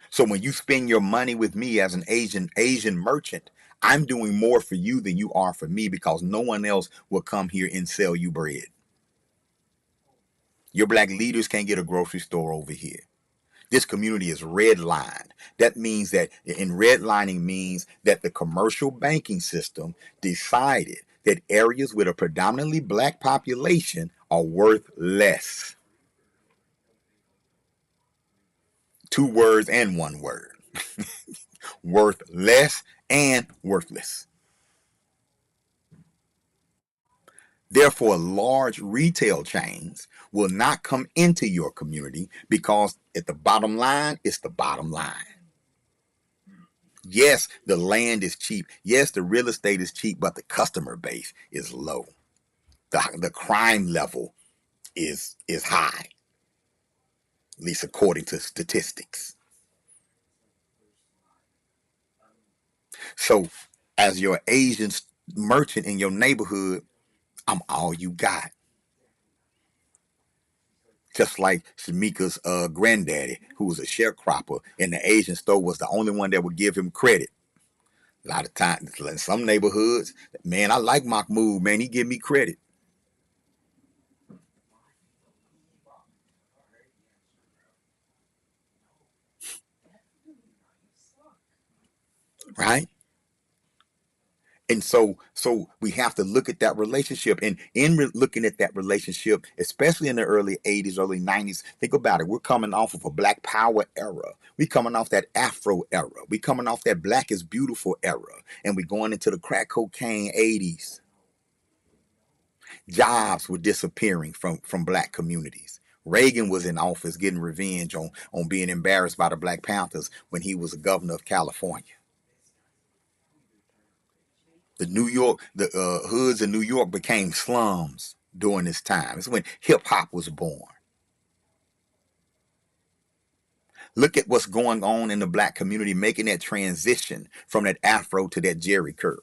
So when you spend your money with me as an Asian merchant, I'm doing more for you than you are for me because no one else will come here and sell you bread. Your black leaders can't get a grocery store over here. This community is redlined. That means that redlining means that the commercial banking system decided that areas with a predominantly black population are worth less. 2 words and 1 word. Worth less and worthless. Therefore, large retail chains will not come into your community because at the bottom line, it's the bottom line. Yes, the land is cheap. Yes, the real estate is cheap, but the customer base is low. The crime level is high, at least according to statistics. So as your Asian merchant in your neighborhood, I'm all you got. Just like Shamika's granddaddy, who was a sharecropper in the Asian store, was the only one that would give him credit. A lot of times, in some neighborhoods, man, I like Mahmoud, man, he give me credit. Right? And so we have to look at that relationship. And in looking at that relationship, especially in the early 80s, early 90s, think about it. We're coming off of a Black Power era. We're coming off that Afro era. We're coming off that Black is Beautiful era. And we're going into the crack cocaine 80s. Jobs were disappearing from black communities. Reagan was in office getting revenge on being embarrassed by the Black Panthers when he was a governor of California. The hoods in New York became slums during this time. It's when hip hop was born. Look at what's going on in the black community, making that transition from that afro to that Jerry curl.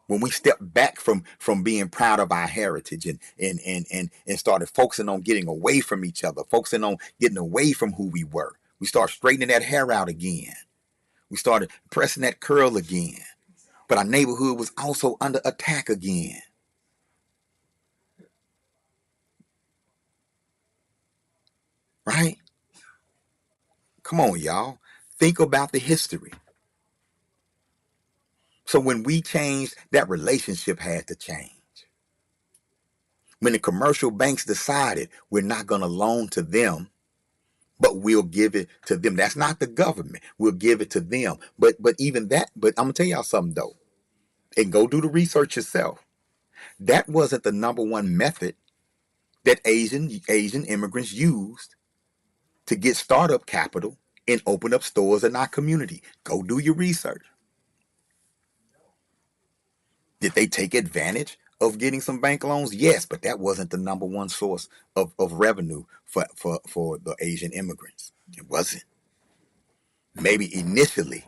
When we step back from being proud of our heritage and started focusing on getting away from each other, focusing on getting away from who we were, we start straightening that hair out again. We started pressing that curl again. But our neighborhood was also under attack again. Right? Come on, y'all. Think about the history. So when we changed, that relationship had to change. When the commercial banks decided we're not going to loan to them, but we'll give it to them. That's not the government. We'll give it to them. But even that, but I'm going to tell y'all something though. And go do the research yourself. That wasn't the number one method that Asian immigrants used to get startup capital and open up stores in our community. Go do your research. Did they take advantage of getting some bank loans? Yes, but that wasn't the number one source of revenue for the Asian immigrants. It wasn't. Maybe initially,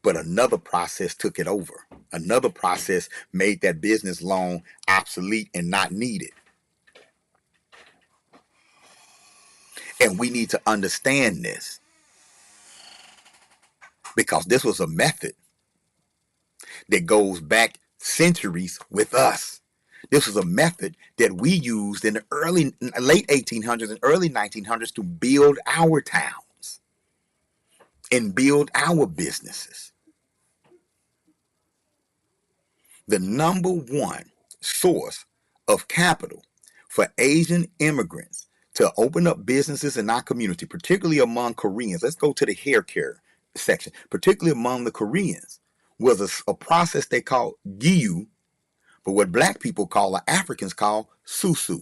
but another process took it over. Another process made that business loan obsolete and not needed. And we need to understand this because this was a method that goes back centuries with us. This was a method that we used in the late 1800s and early 1900s to build our towns and build our businesses. The number one source of capital for Asian immigrants to open up businesses in our community, particularly among Koreans. Let's go to the hair care section, particularly among the Koreans, was a process they call giyu, but what black people call or Africans call susu.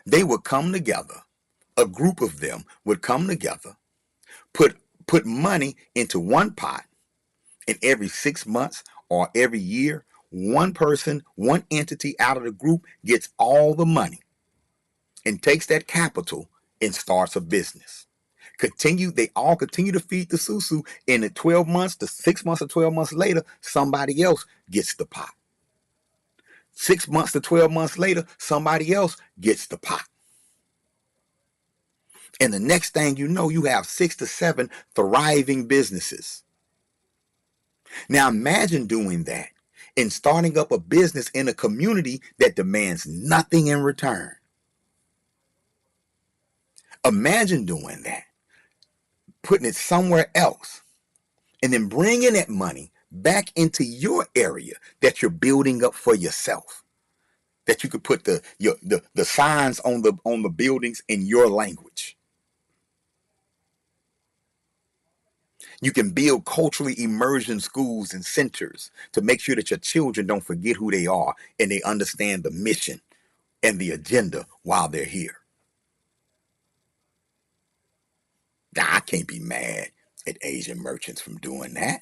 They would come together, a group of them would come together, put money into one pot, and every 6 months or every year, one person, one entity out of the group gets all the money and takes that capital and starts a business. They all continue to feed the susu, and in 12 months, the 6 months or 12 months later, somebody else gets the pot. 6 months to 12 months later, somebody else gets the pot. And the next thing you know, you have 6 to 7 thriving businesses. Now imagine doing that and starting up a business in a community that demands nothing in return. Imagine doing that, putting it somewhere else, and then bringing that money back into your area that you're building up for yourself. That you could put the signs on the buildings in your language. You can build culturally immersion schools and centers to make sure that your children don't forget who they are and they understand the mission and the agenda while they're here. Now, I can't be mad at Asian merchants from doing that.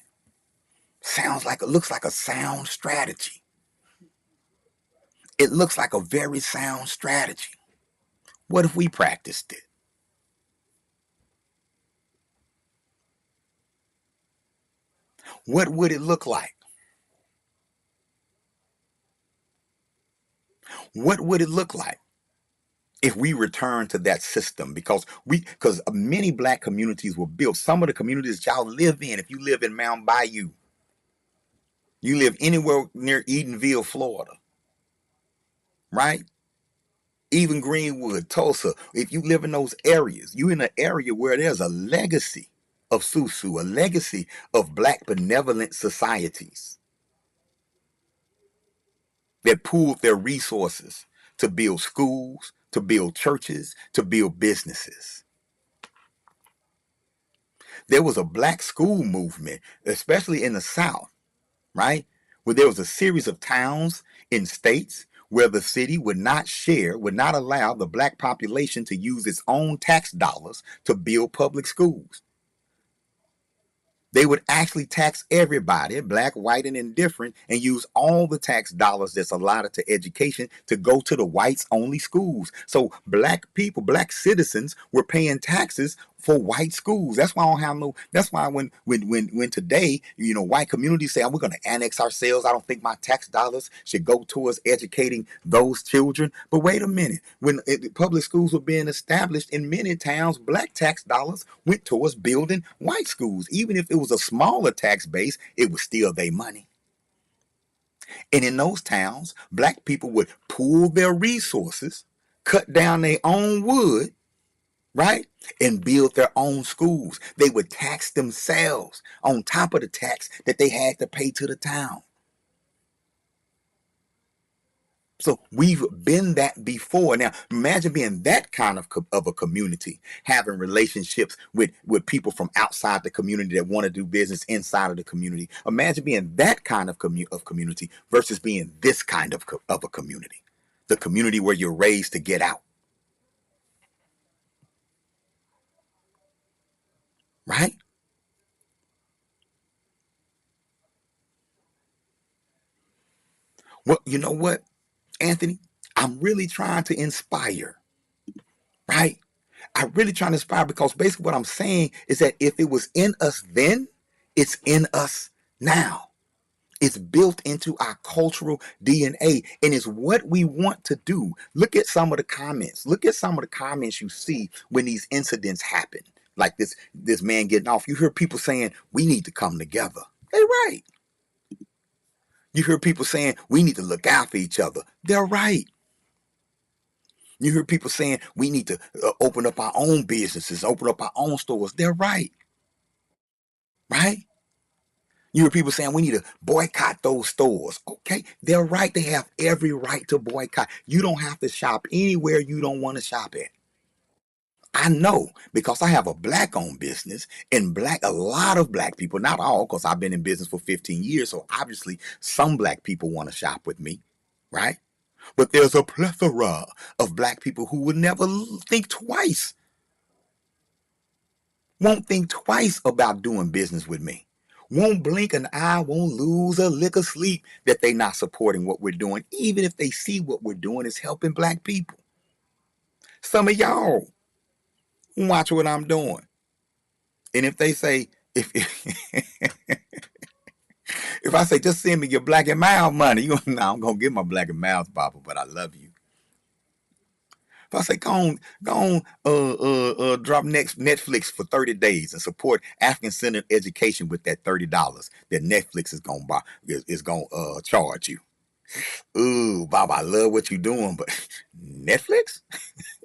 Looks like a sound strategy. It looks like a very sound strategy. What if we practiced it? What would it look like? What would it look like if we return to that system? Because many black communities were built. Some of the communities y'all live in, if you live in Mount Bayou, you live anywhere near Edenville, Florida, right? Even Greenwood, Tulsa, if you live in those areas, you in an area where there's a legacy of Susu, a legacy of black benevolent societies that pooled their resources to build schools, to build churches, to build businesses. There was a black school movement, especially in the South, right? Where there was a series of towns in states where the city would not allow the black population to use its own tax dollars to build public schools. They would actually tax everybody, black, white, and indifferent, and use all the tax dollars that's allotted to education to go to the whites only schools. So black people, black citizens were paying taxes for white schools. That's why I don't have no. That's why when today, white communities say, we're going to annex ourselves, I don't think my tax dollars should go towards educating those children. But wait a minute, when public schools were being established in many towns, black tax dollars went towards building white schools. Even if it was a smaller tax base, it was still their money. And in those towns, black people would pool their resources, cut down their own wood, right? And build their own schools. They would tax themselves on top of the tax that they had to pay to the town. So we've been that before. Now, imagine being that kind of a community, having relationships with people from outside the community that want to do business inside of the community. Imagine being that kind of community versus being this kind of a community, the community where you're raised to get out. Right? Well, you know what, Anthony? I'm really trying to inspire, right? I'm really trying to inspire because basically what I'm saying is that if it was in us then, it's in us now. It's built into our cultural DNA and it's what we want to do. Look at some of the comments. Look at some of the comments you see when these incidents happen. Like this man getting off. You hear people saying, we need to come together. They're right. You hear people saying, we need to look out for each other. They're right. You hear people saying, we need to open up our own businesses, open up our own stores. They're right. Right? You hear people saying we need to boycott those stores. Okay, they're right. They have every right to boycott. You don't have to shop anywhere you don't want to shop at. I know because I have a black-owned business and a lot of black people, not all, because I've been in business for 15 years. So obviously some black people want to shop with me, right? But there's a plethora of black people who would never think twice, won't think twice about doing business with me. Won't blink an eye, won't lose a lick of sleep that they not supporting what we're doing, even if they see what we're doing is helping black people. Some of y'all watch what I'm doing. And if they say, if if I say, just send me your black and mild money, you no, I'm gonna get my black and mild, Papa, but I love you. If I say, go on, drop next Netflix for 30 days and support African-centered education with that $30 that Netflix is gonna buy, is gonna charge you. Ooh, Bob, I love what you're doing, but Netflix?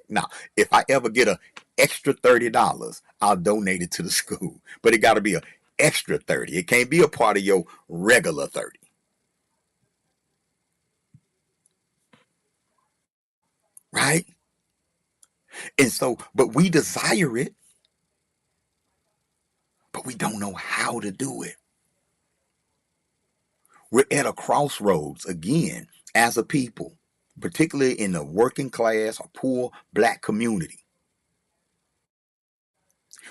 Now, if I ever get a extra $30, I'll donate it to the school. But it got to be a extra 30. It can't be a part of your regular 30. Right? And so, but we desire it, but we don't know how to do it. We're at a crossroads again as a people, particularly in the working class or poor black community.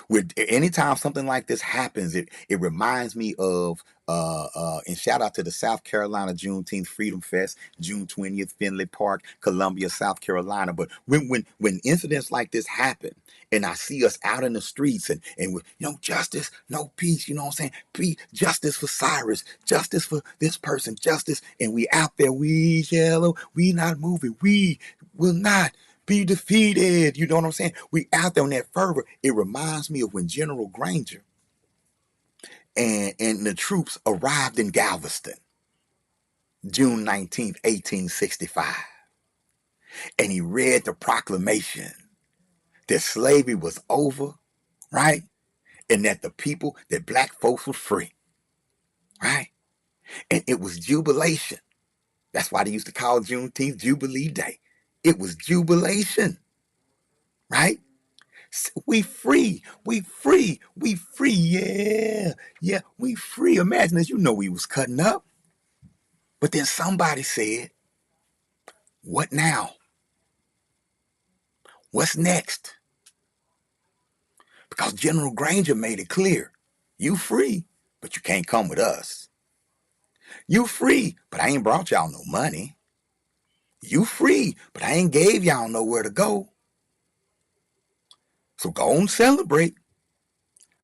With anytime something like this happens, it reminds me of and shout out to the South Carolina Juneteenth Freedom Fest, June 20th, Finley Park, Columbia, South Carolina. But when incidents like this happen, and I see us out in the streets and with justice, no peace, you know what I'm saying? Peace, justice for Cyrus, justice for this person, justice, and we out there, we yellow, we not moving, we will not be defeated. You know what I'm saying? We out there on that fervor. It reminds me of when General Granger and the troops arrived in Galveston, June 19th, 1865. And he read the proclamation that slavery was over, right? And that the people, that black folks were free, right? And it was jubilation. That's why they used to call Juneteenth Jubilee Day. It was jubilation, right? We free, we free, we free, yeah, we free. Imagine this, we was cutting up. But then somebody said, what now? What's next? Because General Granger made it clear, you free, but you can't come with us. You free, but I ain't brought y'all no money. You free, but I ain't gave y'all nowhere to go. So go and celebrate.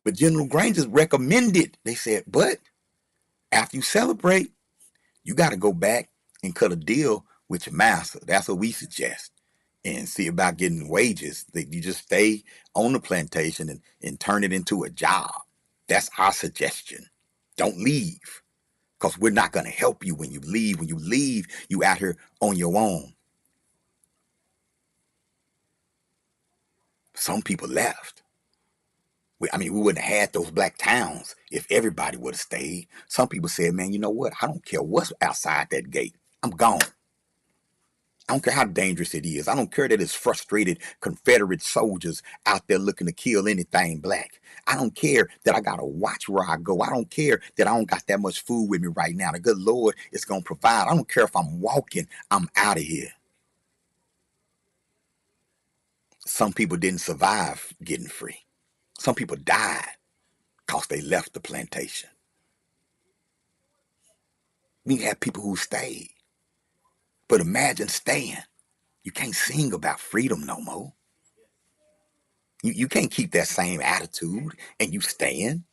But General Granger recommended, they said, but after you celebrate, you got to go back and cut a deal with your master. That's what we suggest. And see about getting wages. That you just stay on the plantation and turn it into a job. That's our suggestion. Don't leave. Because we're not going to help you when you leave. When you leave, you out here on your own. Some people left. We wouldn't have had those black towns if everybody would have stayed. Some people said, man, you know what? I don't care what's outside that gate. I'm gone. I don't care how dangerous it is. I don't care that it's frustrated Confederate soldiers out there looking to kill anything black. I don't care that I got to watch where I go. I don't care that I don't got that much food with me right now. The good Lord is going to provide. I don't care if I'm walking. I'm out of here. Some people didn't survive getting free. Some people died because they left the plantation. We had people who stayed. But imagine staying. You can't sing about freedom no more. You can't keep that same attitude and you staying.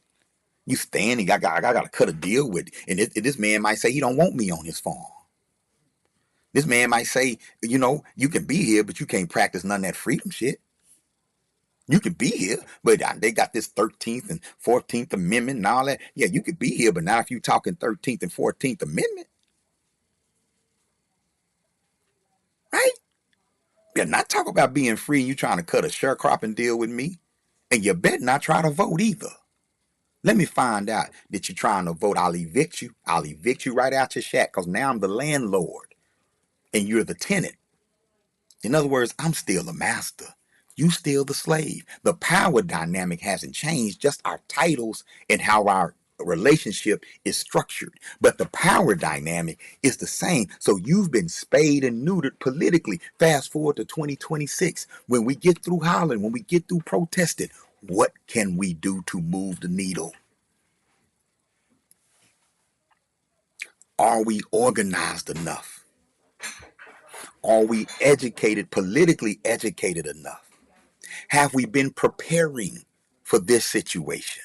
You staying, and I got to cut a deal with it. And this man might say he don't want me on his farm. This man might say, you can be here, but you can't practice none of that freedom shit. You can be here, but they got this 13th and 14th Amendment and all that. Yeah, you could be here, but not if you talking 13th and 14th Amendment. Right? Yeah, not talk about being free. You trying to cut a sharecropping deal with me. And you better not try to vote either. Let me find out that you're trying to vote. I'll evict you. I'll evict you right out your shack because now I'm the landlord and you're the tenant. In other words, I'm still the master. You still the slave. The power dynamic hasn't changed, just our titles and how our relationship is structured. But the power dynamic is the same. So you've been spayed and neutered politically. Fast forward to 2026. When we get through hollering, when we get through protesting, what can we do to move the needle? Are we organized enough? Are we educated, politically educated enough? Have we been preparing for this situation?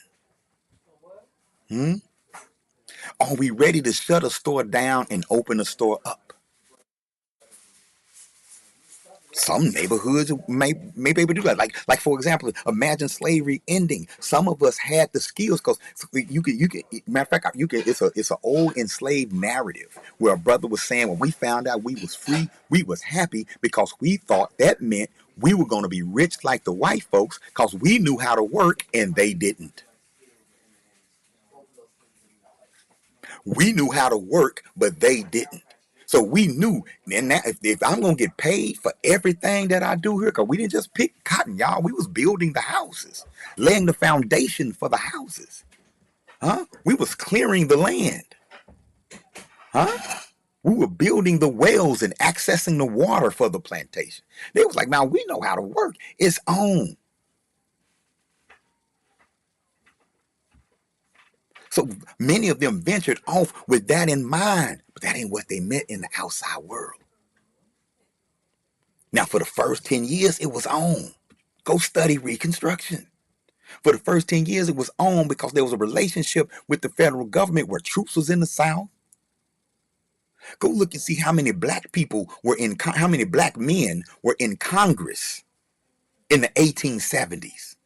Are we ready to shut a store down and open a store up? Some neighborhoods may be able to do that. Like for example, imagine slavery ending. Some of us had the skills because you can. Matter of fact, you can. It's an old enslaved narrative where a brother was saying when we found out we was free, we was happy because we thought that meant we were going to be rich like the white folks because we knew how to work and they didn't. We knew how to work, but they didn't. So we knew, and that if I'm gonna get paid for everything that I do here, because we didn't just pick cotton, y'all. We was building the houses, laying the foundation for the houses. Huh? We was clearing the land. Huh? We were building the wells and accessing the water for the plantation. They was like, now we know how to work. It's on. So many of them ventured off with that in mind, but that ain't what they meant in the outside world. Now, for the first 10 years, it was on. Go study Reconstruction. For the first 10 years, it was on because there was a relationship with the federal government where troops was in the South. Go look and see how many black people were how many black men were in Congress in the 1870s.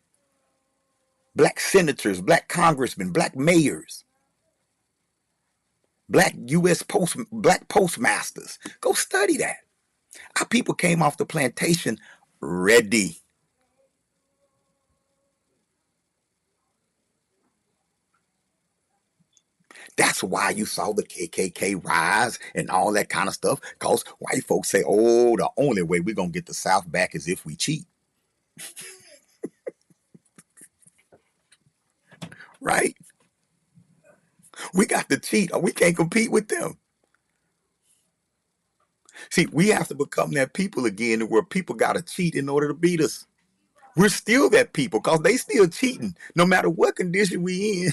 Black senators, black congressmen, black mayors, black black postmasters. Go study that. Our people came off the plantation ready. That's why you saw the KKK rise and all that kind of stuff. Because white folks say, oh, the only way we're going to get the South back is if we cheat. Right? We got to cheat or we can't compete with them. See, we have to become that people again where people got to cheat in order to beat us. We're still that people because they still cheating. No matter what condition we in,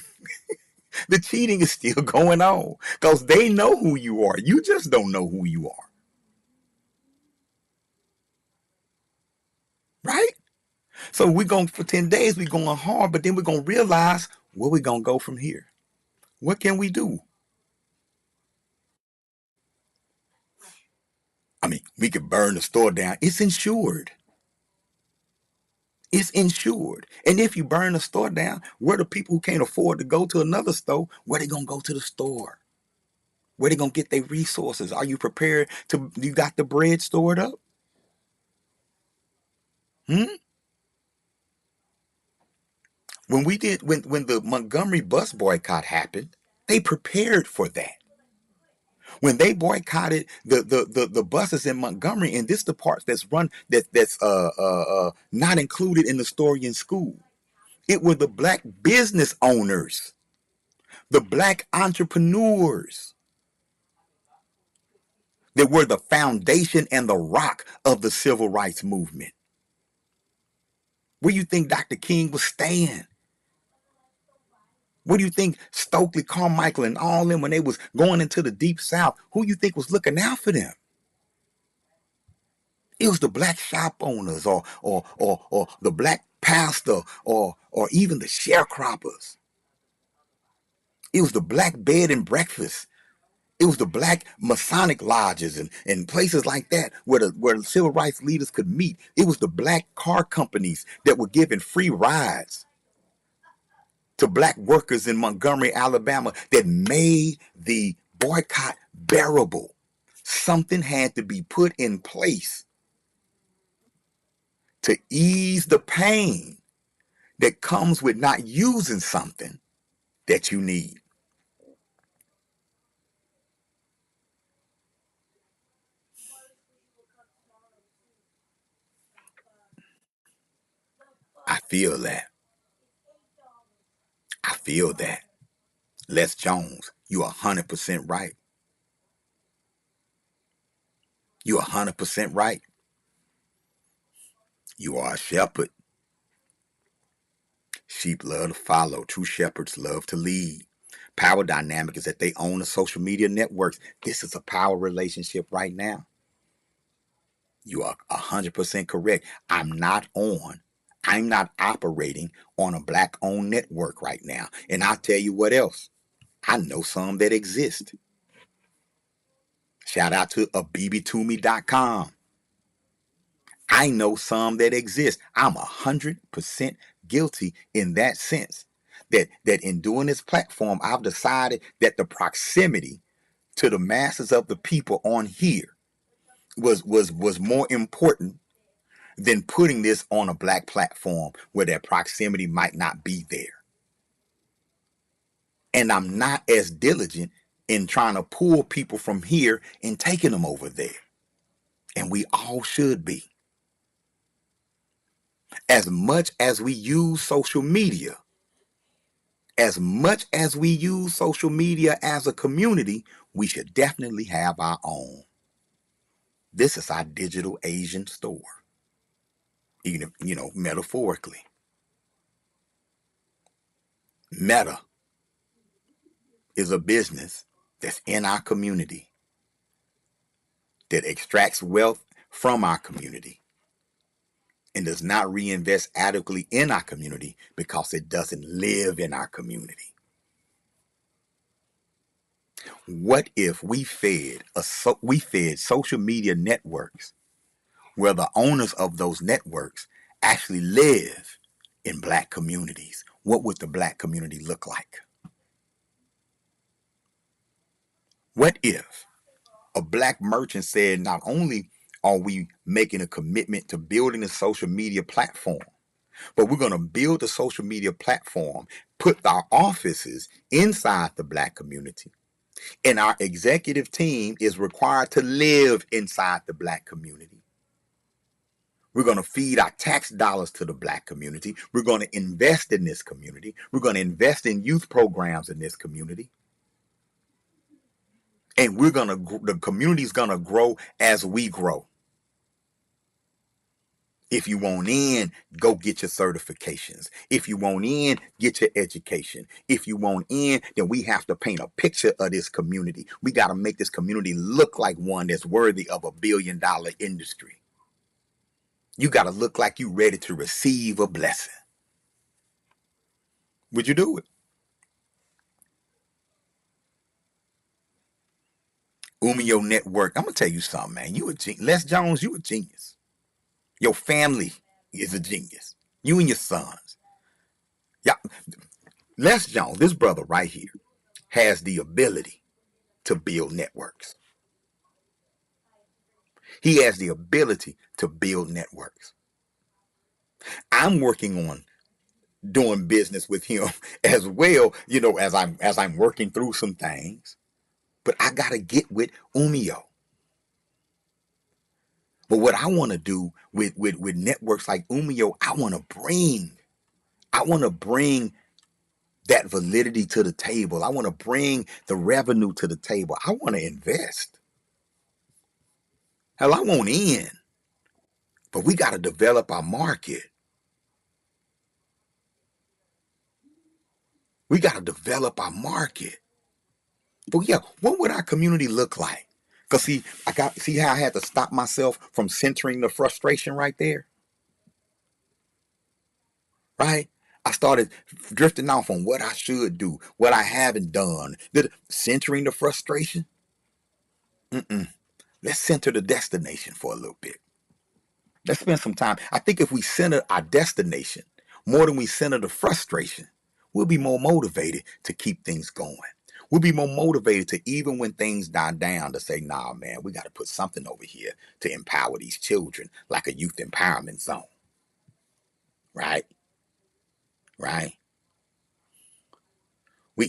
the cheating is still going on because they know who you are. You just don't know who you are. Right? So we're going for 10 days, we're going hard, but then we're going to realize where we're going to go from here. What can we do? I mean, we could burn the store down. It's insured. It's insured. And if you burn the store down, where the people who can't afford to go to another store, where they going to go to the store? Where they going to get their resources? Are you prepared you got the bread stored up? When the Montgomery bus boycott happened, they prepared for that. When they boycotted the buses in Montgomery, and this the part that's run that's not included in the story in school. It were the black business owners, the black entrepreneurs that were the foundation and the rock of the civil rights movement. Where you think Dr. King was staying? What do you think Stokely Carmichael and all them when they was going into the deep South? Who you think was looking out for them? It was the black shop owners or the black pastor or even the sharecroppers. It was the black bed and breakfast. It was the black Masonic lodges and places like that where the civil rights leaders could meet. It was the black car companies that were giving free rides to black workers in Montgomery, Alabama that made the boycott bearable. Something had to be put in place to ease the pain that comes with not using something that you need. I feel that. I feel that. Les Jones, you're 100% right. You're 100% right. You are a shepherd. Sheep love to follow. True shepherds love to lead. Power dynamic is that they own the social media networks. This is a power relationship right now. You are 100% correct. I'm not operating on a black owned network right now. And I'll tell you what else. I know some that exist. Shout out to abibitumi.com. I know some that exist. I'm 100% guilty in that sense. That in doing this platform, I've decided that the proximity to the masses of the people on here was more important than putting this on a black platform where that proximity might not be there. And I'm not as diligent in trying to pull people from here and taking them over there. And we all should be. As much as we use social media, as much as we use social media as a community, we should definitely have our own. This is our digital Asian store, even, metaphorically. Meta is a business that's in our community that extracts wealth from our community and does not reinvest adequately in our community because it doesn't live in our community. What if we fed social media networks where the owners of those networks actually live in black communities? What would the black community look like? What if a black merchant said, not only are we making a commitment to building a social media platform, but we're going to build a social media platform, put our offices inside the black community, and our executive team is required to live inside the black community. We're going to feed our tax dollars to the black community. We're going to invest in this community. We're going to invest in youth programs in this community. And the community is going to grow as we grow. If you want in, go get your certifications. If you want in, get your education. If you want in, then we have to paint a picture of this community. We got to make this community look like one that's worthy of $1 billion industry. You got to look like you ready to receive a blessing. Would you do it? Umio Network. I'm going to tell you something, man. Les Jones, you a genius. Your family is a genius. You and your sons. Yeah. Les Jones, this brother right here, has the ability to build networks. He has the ability to build networks. I'm working on doing business with him as well, as I'm working through some things. But I gotta get with Umio. But what I want to do with networks like Umio, I want to bring that validity to the table. I want to bring the revenue to the table. I want to invest. Hell, I want in. But we got to develop our market. We got to develop our market. But yeah, what would our community look like? Cause see how I had to stop myself from centering the frustration right there, right? I started drifting off on what I should do, what I haven't done. Centering the frustration. Let's center the destination for a little bit. Let's spend some time. I think if we center our destination more than we center the frustration, we'll be more motivated to keep things going. We'll be more motivated to, even when things die down, to say, nah, man, we got to put something over here to empower these children, like a youth empowerment zone. Right? Right? We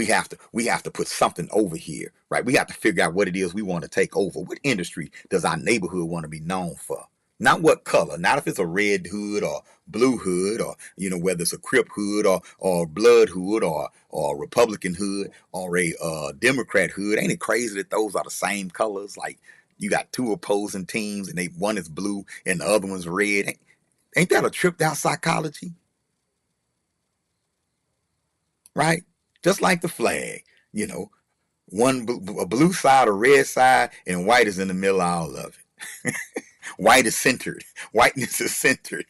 have to put something over here, right? We have to figure out what it is we want to take over. What industry does our neighborhood want to be known for? Not what color, not if it's a red hood or blue hood, or whether it's a Crip hood or blood hood or Republican hood or a Democrat hood. Ain't it crazy that those are the same colors? Like, you got two opposing teams and one is blue and the other one's red. Ain't that a tripped out psychology? Right? Just like the flag, a blue side, a red side, and white is in the middle of all of it. White is centered. Whiteness is centered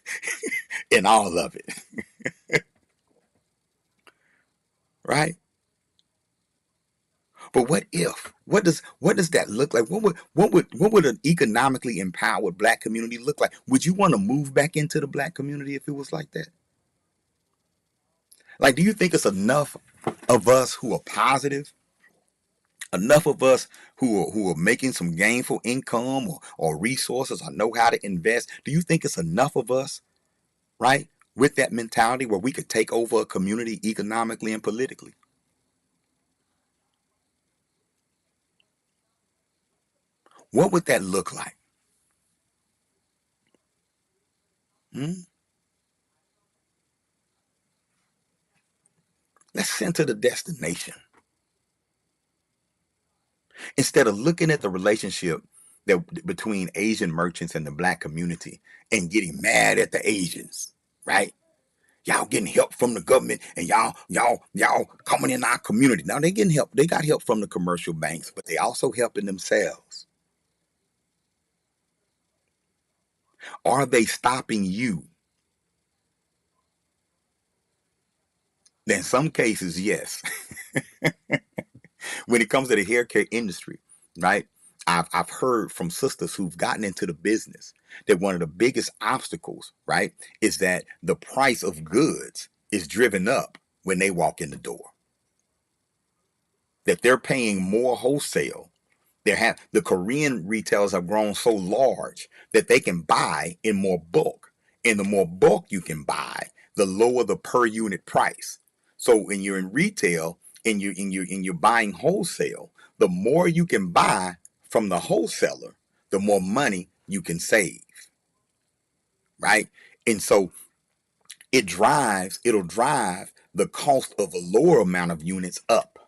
in all of it. Right? But what if? What does that look like? What would an economically empowered black community look like? Would you want to move back into the black community if it was like that? Like, do you think it's enough of us who are positive? Enough of us who are making some gainful income or resources or know how to invest? Do you think it's enough of us, right, with that mentality where we could take over a community economically and politically? What would that look like? Let's center the destination. Instead of looking at the relationship between Asian merchants and the black community and getting mad at the Asians, right? Y'all getting help from the government and y'all coming in our community. Now they getting help. They got help from the commercial banks, but they also helping themselves. Are they stopping you? In some cases, yes. When it comes to the hair care industry, right? I've heard from sisters who've gotten into the business that one of the biggest obstacles, right, is that the price of goods is driven up when they walk in the door. That they're paying more wholesale. The Korean retailers have grown so large that they can buy in more bulk. And the more bulk you can buy, the lower the per unit price. So when you're in retail and you're buying wholesale, the more you can buy from the wholesaler, the more money you can save. Right? And so it'll drive the cost of a lower amount of units up.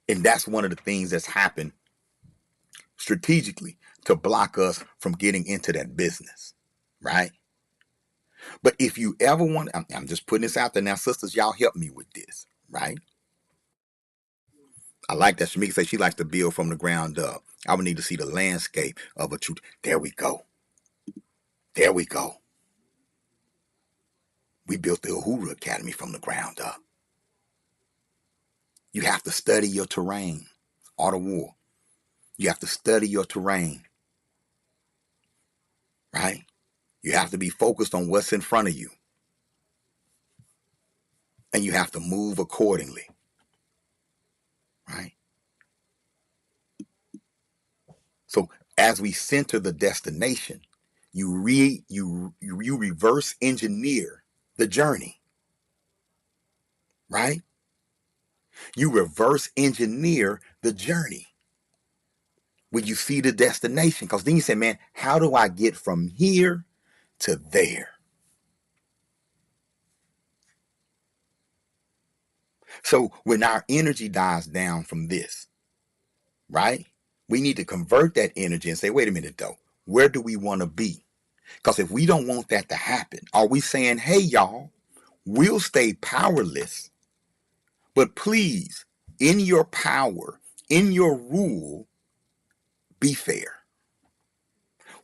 And that's one of the things that's happened strategically to block us from getting into that business, right? But if you ever want, I'm just putting this out there now, sisters, y'all help me with this, right? I like that. Shamika says she likes to build from the ground up. I would need to see the landscape of a truth. There we go. There we go. We built the Uhuru Academy from the ground up. You have to study your terrain. Art of War. You have to study your terrain, right? You have to be focused on what's in front of you. And you have to move accordingly, right? So as we center the destination, you reverse engineer the journey, right? You reverse engineer the journey when you see the destination. Because then you say, man, how do I get from here to there? So when our energy dies down from this, right, we need to convert that energy and say, wait a minute, though, where do we want to be? Because if we don't want that to happen, are we saying, hey, y'all, we'll stay powerless, but please, in your power, in your rule, be fair.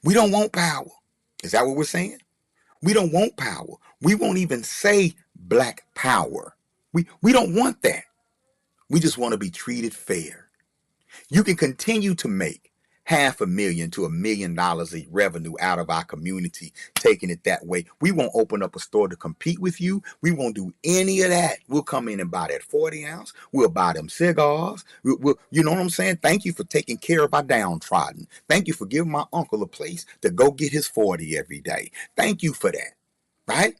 We don't want power. Is that what we're saying? We don't want power. We won't even say black power. We don't want that. We just want to be treated fair. You can continue to make $500,000 to $1 million in revenue out of our community, taking it that way. We won't open up a store to compete with you. We won't do any of that. We'll come in and buy that 40 ounce. We'll buy them cigars. You know what I'm saying? Thank you for taking care of our downtrodden. Thank you for giving my uncle a place to go get his 40 every day. Thank you for that. Right?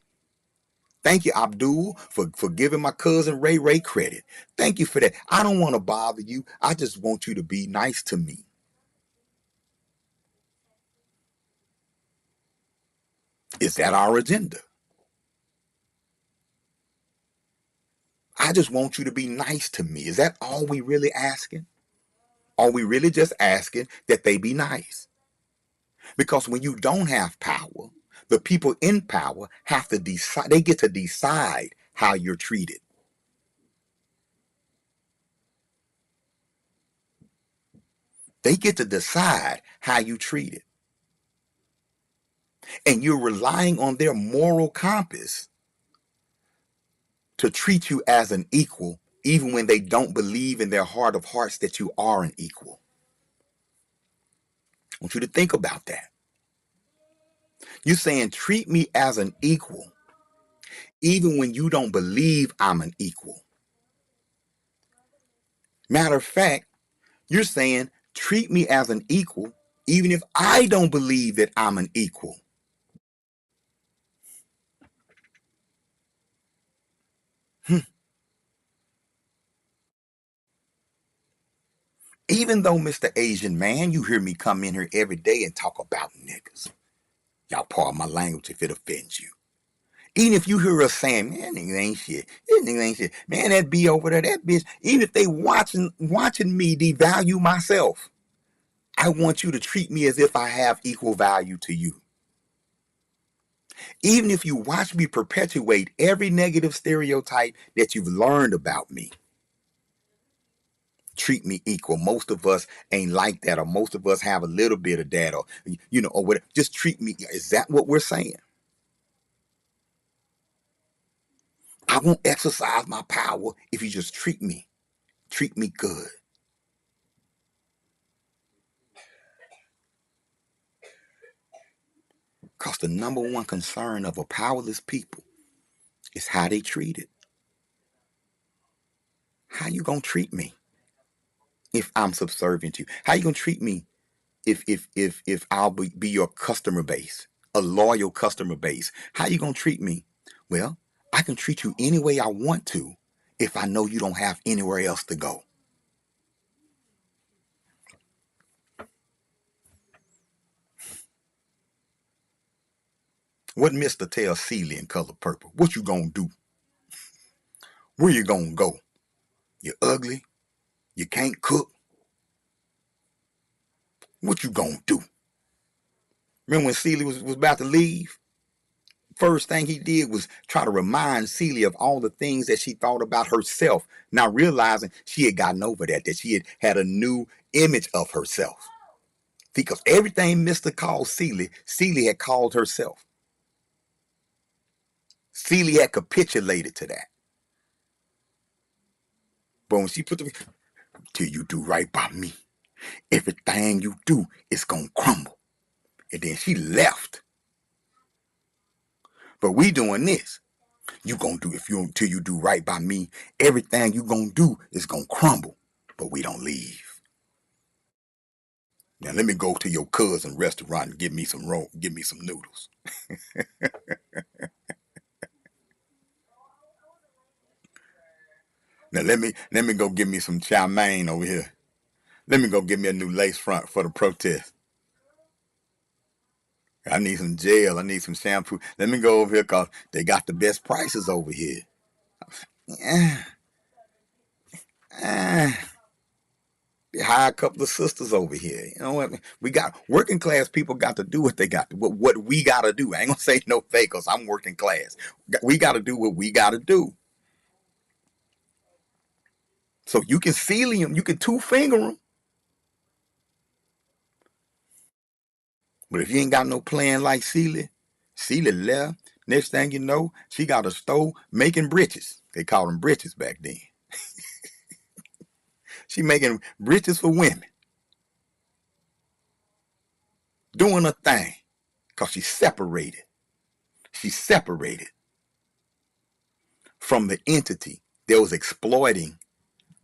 Thank you, Abdul, for giving my cousin Ray credit. Thank you for that. I don't want to bother you. I just want you to be nice to me. Is that our agenda? I just want you to be nice to me. Is that all we really asking? Are we really just asking that they be nice? Because when you don't have power, the people in power have to decide. They get to decide how you're treated. They get to decide how you treat it. And you're relying on their moral compass to treat you as an equal, even when they don't believe in their heart of hearts that you are an equal. I want you to think about that. You're saying treat me as an equal, even when you don't believe I'm an equal. Matter of fact, you're saying treat me as an equal, even if I don't believe that I'm an equal. Even though, Mr. Asian man, you hear me come in here every day and talk about niggas. Y'all pardon my language if it offends you. Even if you hear us saying, man, nigga ain't shit. This nigga ain't shit. Man, that B over there, that bitch. Even if they watching me devalue myself, I want you to treat me as if I have equal value to you. Even if you watch me perpetuate every negative stereotype that you've learned about me, treat me equal. Most of us ain't like that, or most of us have a little bit of that, or or whatever. Just treat me. Is that what we're saying? I won't exercise my power if you just treat me good. Because the number one concern of a powerless people is how they treat it. How you gonna treat me if I'm subservient to you? How you gonna treat me if I'll be your customer base, a loyal customer base? How you gonna treat me? Well, I can treat you any way I want to if I know you don't have anywhere else to go. What Mr. tell Celie in Color Purple? What you gonna do? Where you gonna go? You're ugly? You can't cook? What you gonna do? Remember when Celie was about to leave? First thing he did was try to remind Celia of all the things that she thought about herself, not realizing she had gotten over that she had a new image of herself. Because everything Mr. called Celia had called herself. Celia had capitulated to that. But when she put till you do right by me, everything you do is gonna crumble. And then she left. But we doing this. You gonna do till you do right by me, everything you gonna do is gonna crumble. But we don't leave. Now let me go to your cousin restaurant and give me some noodles. Now let me go get me some chow mein over here. Let me go get me a new lace front for the protest. I need some gel. I need some shampoo. Let me go over here because they got the best prices over here. Hire a couple of sisters over here. You know what? We got working class people got to do what they got to. What we got to do. I ain't gonna say no fake because I'm working class. We got to do what we got to do. So you can seal him, you can two-finger him. But if you ain't got no plan like Celie left. Next thing you know, she got a store making britches. They called them britches back then. She making britches for women. Doing her thing. Because she's separated. She's separated from the entity that was exploiting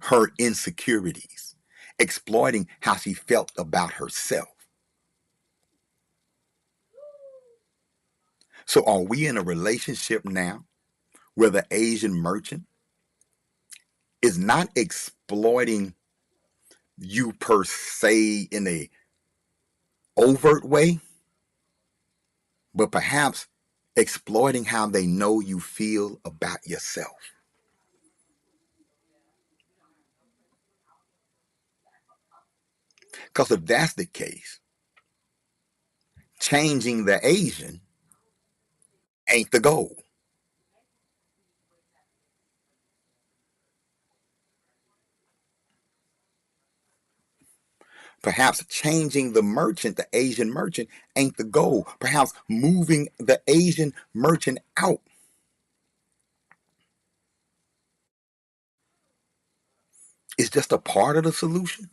her insecurities, exploiting how she felt about herself. So are we in a relationship now where the Asian merchant is not exploiting you per se in a overt way, but perhaps exploiting how they know you feel about yourself? Because if that's the case, changing the Asian ain't the goal. Perhaps changing the merchant, the Asian merchant, ain't the goal. Perhaps moving the Asian merchant out is just a part of the solution.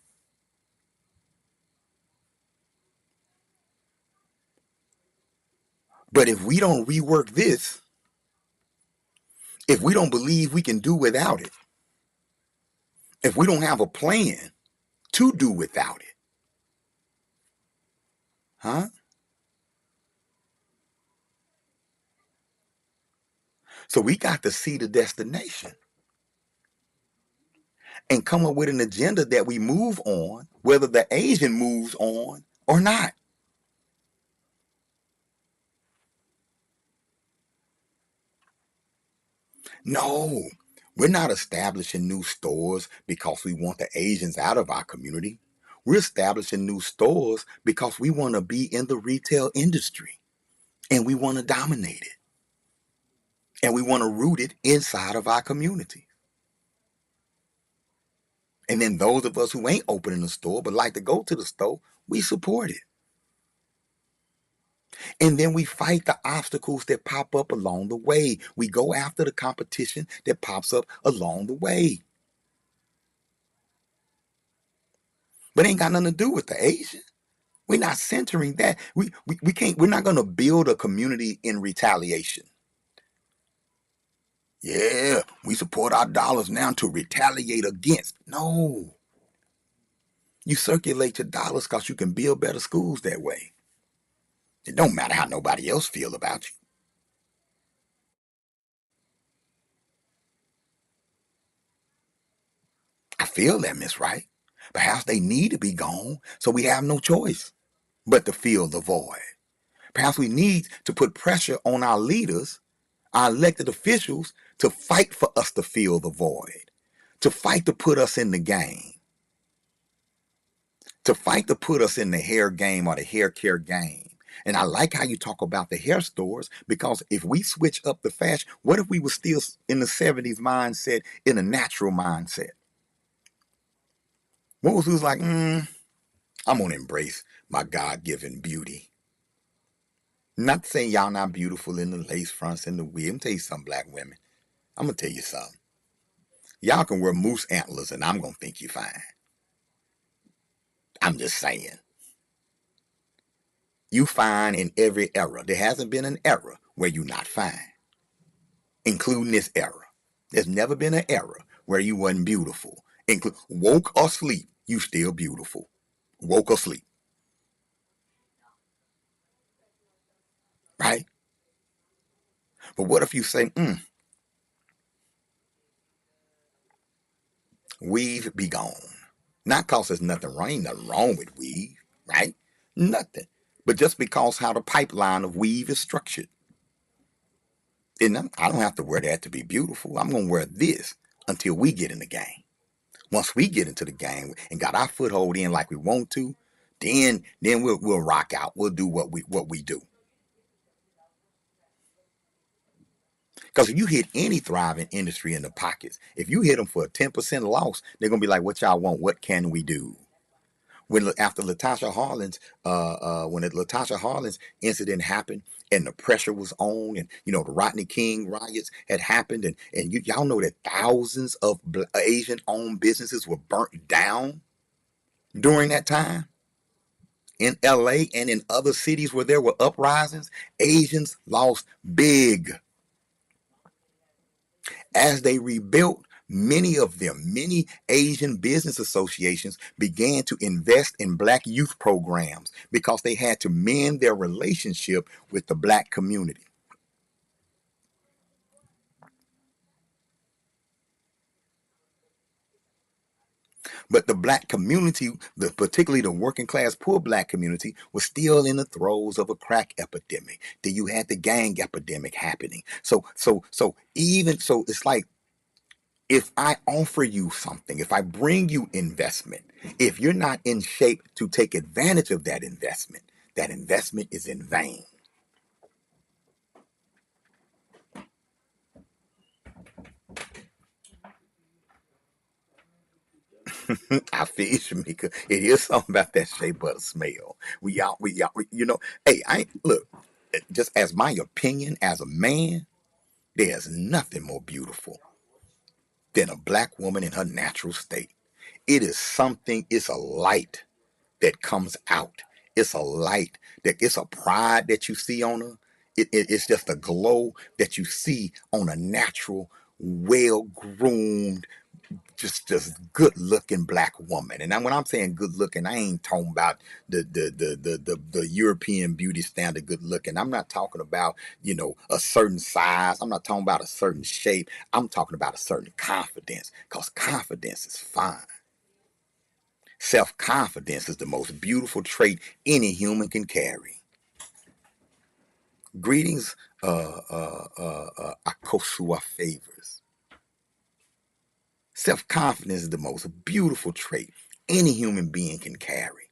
But if we don't rework this, if we don't believe we can do without it, if we don't have a plan to do without it, huh? So we got to see the destination and come up with an agenda that we move on, whether the Asian moves on or not. No, we're not establishing new stores because we want the Asians out of our community. We're establishing new stores because we want to be in the retail industry and we want to dominate it and we want to root it inside of our community. And then those of us who ain't opening a store but like to go to the store, we support it. And then we fight the obstacles that pop up along the way. We go after the competition that pops up along the way. But it ain't got nothing to do with the Asian. We're not centering that. We can't, we're not gonna build a community in retaliation. Yeah, we support our dollars now to retaliate against. No. You circulate your dollars because you can build better schools that way. It don't matter how nobody else feel about you. I feel that, Miss Wright. Perhaps they need to be gone, so we have no choice but to fill the void. Perhaps we need to put pressure on our leaders, our elected officials, to fight for us to fill the void, to fight to put us in the game, to fight to put us in the hair game or the hair care game. And I like how you talk about the hair stores, because if we switch up the fashion, what if we were still in the 70s mindset, in a natural mindset? What was we was like, I'm gonna embrace my God-given beauty. Not saying y'all not beautiful in the lace fronts and the wig. I'm gonna tell you something, black women. I'm gonna tell you something. Y'all can wear moose antlers and I'm gonna think you fine. I'm just saying. You fine in every era. There hasn't been an era where you not fine, including this era. There's never been an era where you wasn't beautiful. Woke or sleep, you still beautiful. Woke or sleep. Right? But what if you say, weave be gone? Not cause there's nothing wrong, ain't nothing wrong with weave, right? Nothing. But just because how the pipeline of weave is structured. And I don't have to wear that to be beautiful. I'm gonna wear this until we get in the game. Once we get into the game and got our foothold in like we want to, then we'll rock out. We'll do what we do. Because if you hit any thriving industry in the pockets, if you hit them for a 10% loss, they're gonna be like, "What y'all want? What can we do?" When after Latasha Harlins, when the Latasha Harlins incident happened and the pressure was on, and the Rodney King riots had happened, and y'all know that thousands of Asian-owned businesses were burnt down during that time in LA and in other cities where there were uprisings. Asians lost big. As they rebuilt, many Asian business associations began to invest in black youth programs because they had to mend their relationship with the black community. But the black community, particularly the working class poor black community, was still in the throes of a crack epidemic. Then you had the gang epidemic happening. So it's like, if I offer you something, if I bring you investment, if you're not in shape to take advantage of that investment is in vain. I feel you, Shamika. It is something about that shea butter smell. Hey, look, just as my opinion as a man, there's nothing more beautiful than a black woman in her natural state. It is something, it's a light that comes out. It's a light it's a pride that you see on her. It's just a glow that you see on a natural, well groomed, just good looking black woman. And when I'm saying good looking, I ain't talking about the European beauty standard good looking. I'm not talking about a certain size. I'm not talking about a certain shape. I'm talking about a certain confidence, because confidence is fine. Self-confidence is the most beautiful trait any human can carry. Greetings, Akosua favors. Self-confidence is the most beautiful trait any human being can carry.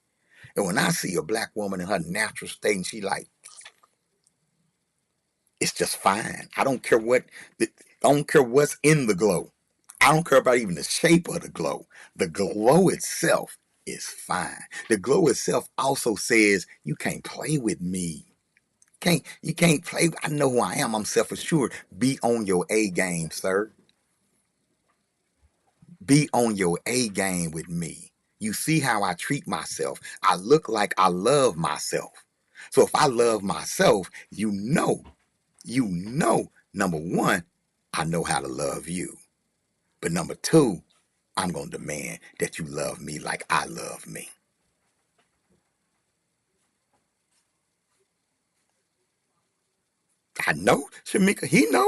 And when I see a black woman in her natural state and she like, it's just fine. I don't care what's in the glow. I don't care about even the shape of the glow. The glow itself is fine. The glow itself also says, you can't play with me. You can't play. I know who I am. I'm self-assured. Be on your A game, sir. Be on your A game with me. You see how I treat myself. I look like I love myself. So if I love myself, number one, I know how to love you. But number two, I'm going to demand that you love me like I love me. I know, Shamika, he know.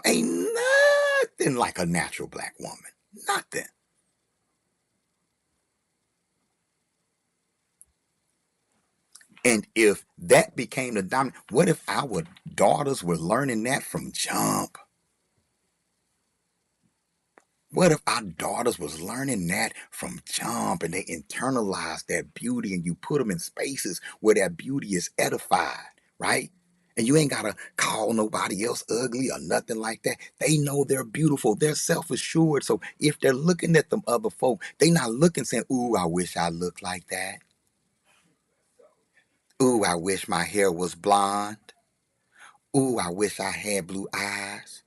Ain't nothing like a natural black woman. Nothing. And if that became the dominant, what if our daughters were learning that from jump? What if our daughters was learning that from jump, and they internalized that beauty, and you put them in spaces where that beauty is edified, right? And you ain't gotta call nobody else ugly or nothing like that. They know they're beautiful. They're self-assured. So if they're looking at them other folk, they not looking saying, "Ooh, I wish I looked like that. Ooh, I wish my hair was blonde. Ooh, I wish I had blue eyes."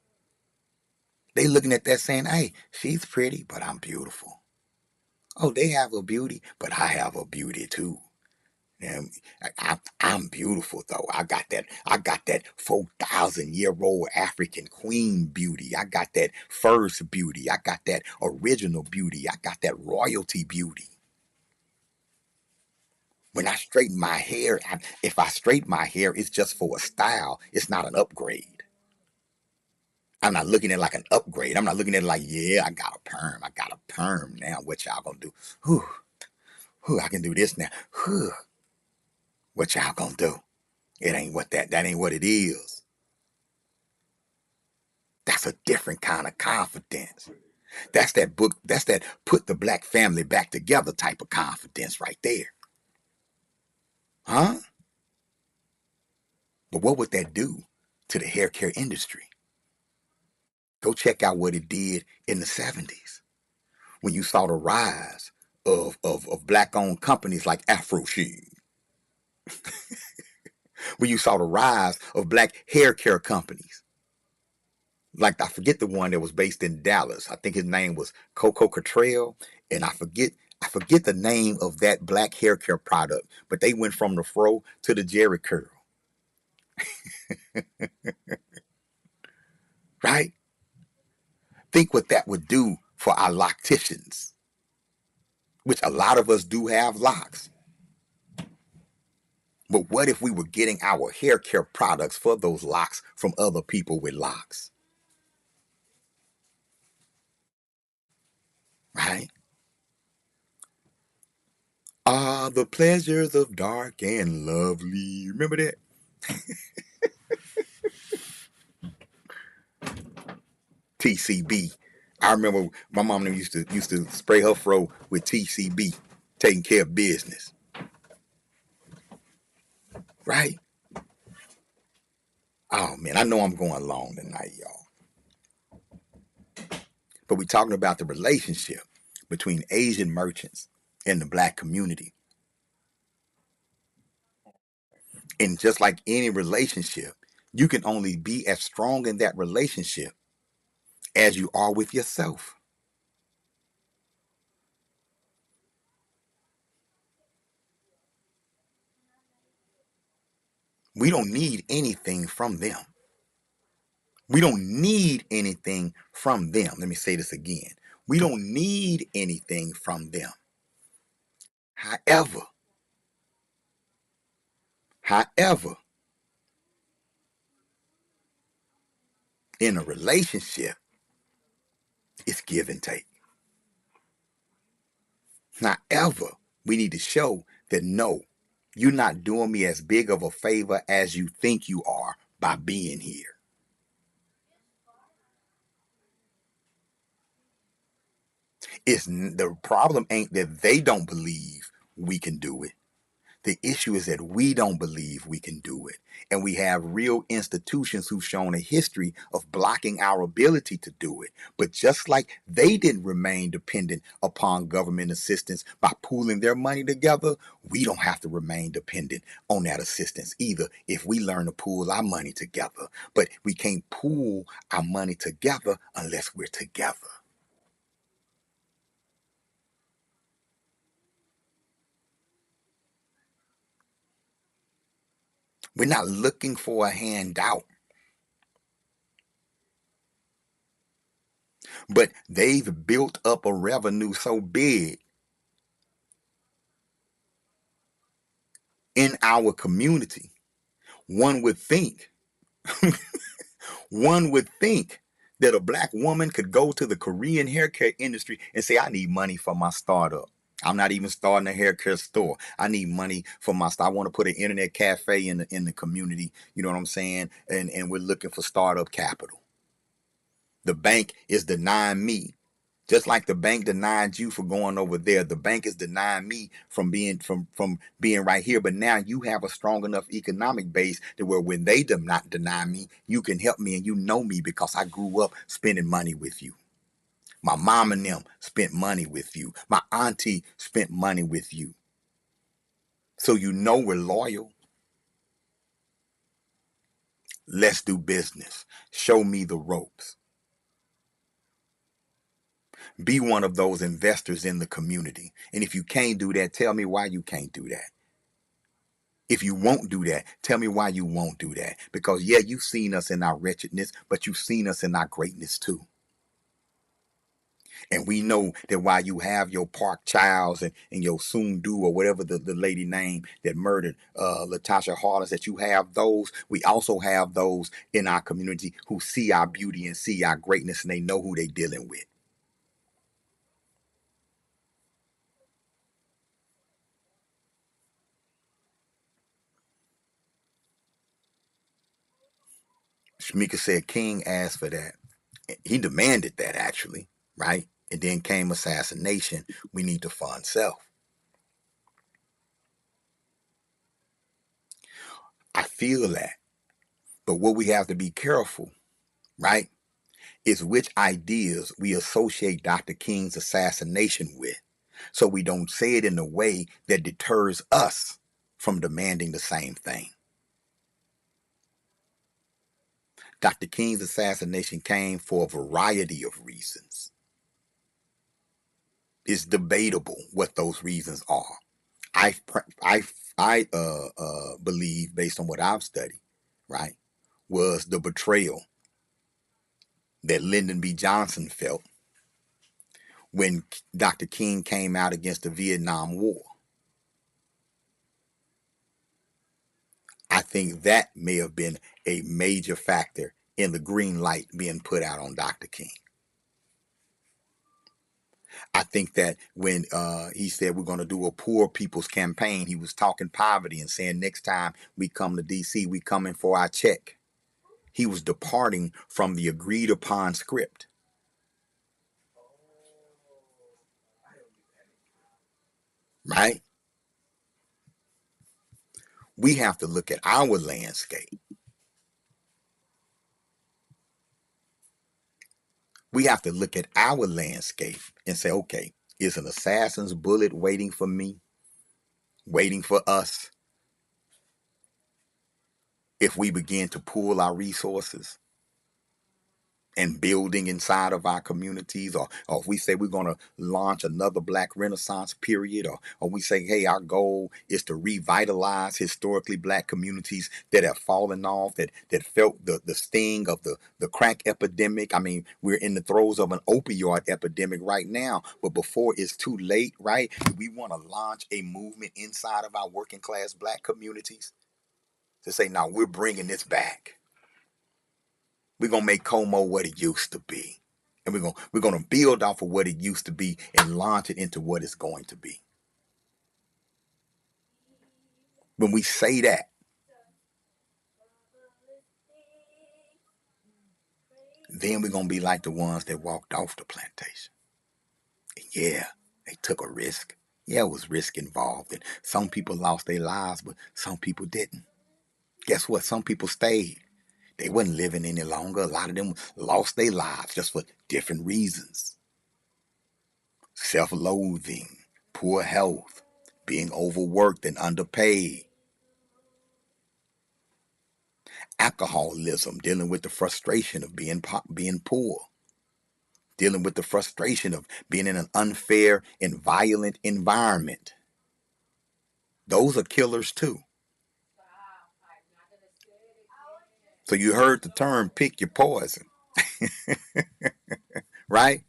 They looking at that saying, "Hey, she's pretty, but I'm beautiful. Oh, they have a beauty, but I have a beauty too. And I'm beautiful though. I got that 4,000-year-old African queen beauty. I got that first beauty. I got that original beauty. I got that royalty beauty. When I straighten my hair, if I straighten my hair, it's just for a style. It's not an upgrade. I'm not looking at it like an upgrade. I'm not looking at it like, yeah, I got a perm. I got a perm now. What y'all gonna do? Whew, whew, I can do this now. Whew, what y'all gonna do? It ain't what that ain't what it is. That's a different kind of confidence. That's that put the black family back together type of confidence right there. Huh? But what would that do to the hair care industry. Go check out what it did in the 70s when you saw the rise of black-owned companies like Afro Sheen, when you saw the rise of black hair care companies. Like, I forget the one that was based in Dallas. I think his name was Coco Cottrell, and I forget the name of that black hair care product, but they went from the fro to the Jerry curl. Right? Think what that would do for our locticians, which a lot of us do have locks. But what if we were getting our hair care products for those locks from other people with locks? Right? Ah, the pleasures of dark and lovely. Remember that? TCB. I remember my mom used to spray her fro with TCB, taking care of business. Right? Oh man, I know I'm going long tonight, y'all. But we're talking about the relationship between Asian merchants and the black community. And just like any relationship, you can only be as strong in that relationship as you are with yourself. We don't need anything from them. We don't need anything from them. Let me say this again. We don't need anything from them. However, however, in a relationship, it's give and take. However, we need to show that no, you're not doing me as big of a favor as you think you are by being here. The problem ain't that they don't believe we can do it. The issue is that we don't believe we can do it. And we have real institutions who've shown a history of blocking our ability to do it. But just like they didn't remain dependent upon government assistance by pooling their money together, we don't have to remain dependent on that assistance either if we learn to pool our money together. But we can't pool our money together unless we're together. We're not looking for a handout. But they've built up a revenue so big in our community. One would think, one would think that a black woman could go to the Korean hair care industry and say, I need money for my startup. I'm not even starting a hair care store. I need money for my I want to put an internet cafe in the community. You know what I'm saying? And we're looking for startup capital. The bank is denying me. Just like the bank denied you for going over there, the bank is denying me from being right here. But now you have a strong enough economic base to where when they do not deny me, you can help me and you know me because I grew up spending money with you. My mom and them spent money with you. My auntie spent money with you. So you know we're loyal. Let's do business. Show me the ropes. Be one of those investors in the community. And if you can't do that, tell me why you can't do that. If you won't do that, tell me why you won't do that. Because yeah, you've seen us in our wretchedness, but you've seen us in our greatness too. And we know that while you have your Park Childs and your Soon Do or whatever the lady name that murdered Latasha Harless, that you have those, we also have those in our community who see our beauty and see our greatness and they know who they're dealing with. Shamika said King asked for that. He demanded that actually, right? And then came assassination. We need to fund self. I feel that. But what we have to be careful, right, is which ideas we associate Dr. King's assassination with, so we don't say it in a way that deters us from demanding the same thing. Dr. King's assassination came for a variety of reasons. It's debatable what those reasons are. I believe, based on what I've studied, right, was the betrayal that Lyndon B. Johnson felt when Dr. King came out against the Vietnam War. I think that may have been a major factor in the green light being put out on Dr. King. I think that when he said we're going to do a poor people's campaign, he was talking poverty and saying next time we come to D.C., we coming for our check. He was departing from the agreed upon script. Right? We have to look at our landscape. We have to look at our landscape and say, okay, is an assassin's bullet waiting for me, waiting for us, if we begin to pool our resources and building inside of our communities, or if we say we're going to launch another Black Renaissance period, or we say, hey, our goal is to revitalize historically Black communities that have fallen off, that felt the sting of the crack epidemic. I mean, we're in the throes of an opioid epidemic right now, but before it's too late, right, we want to launch a movement inside of our working class Black communities to say, now we're bringing this back. We're going to make Como what it used to be. And we're going to build off of what it used to be and launch it into what it's going to be. When we say that, then we're going to be like the ones that walked off the plantation. And yeah, they took a risk. Yeah, it was risk involved. And some people lost their lives, but some people didn't. Guess what? Some people stayed. They wasn't living any longer. A lot of them lost their lives just for different reasons. Self-loathing, poor health, being overworked and underpaid, alcoholism, dealing with the frustration of being poor, dealing with the frustration of being in an unfair and violent environment. Those are killers too. So you heard the term, pick your poison, right?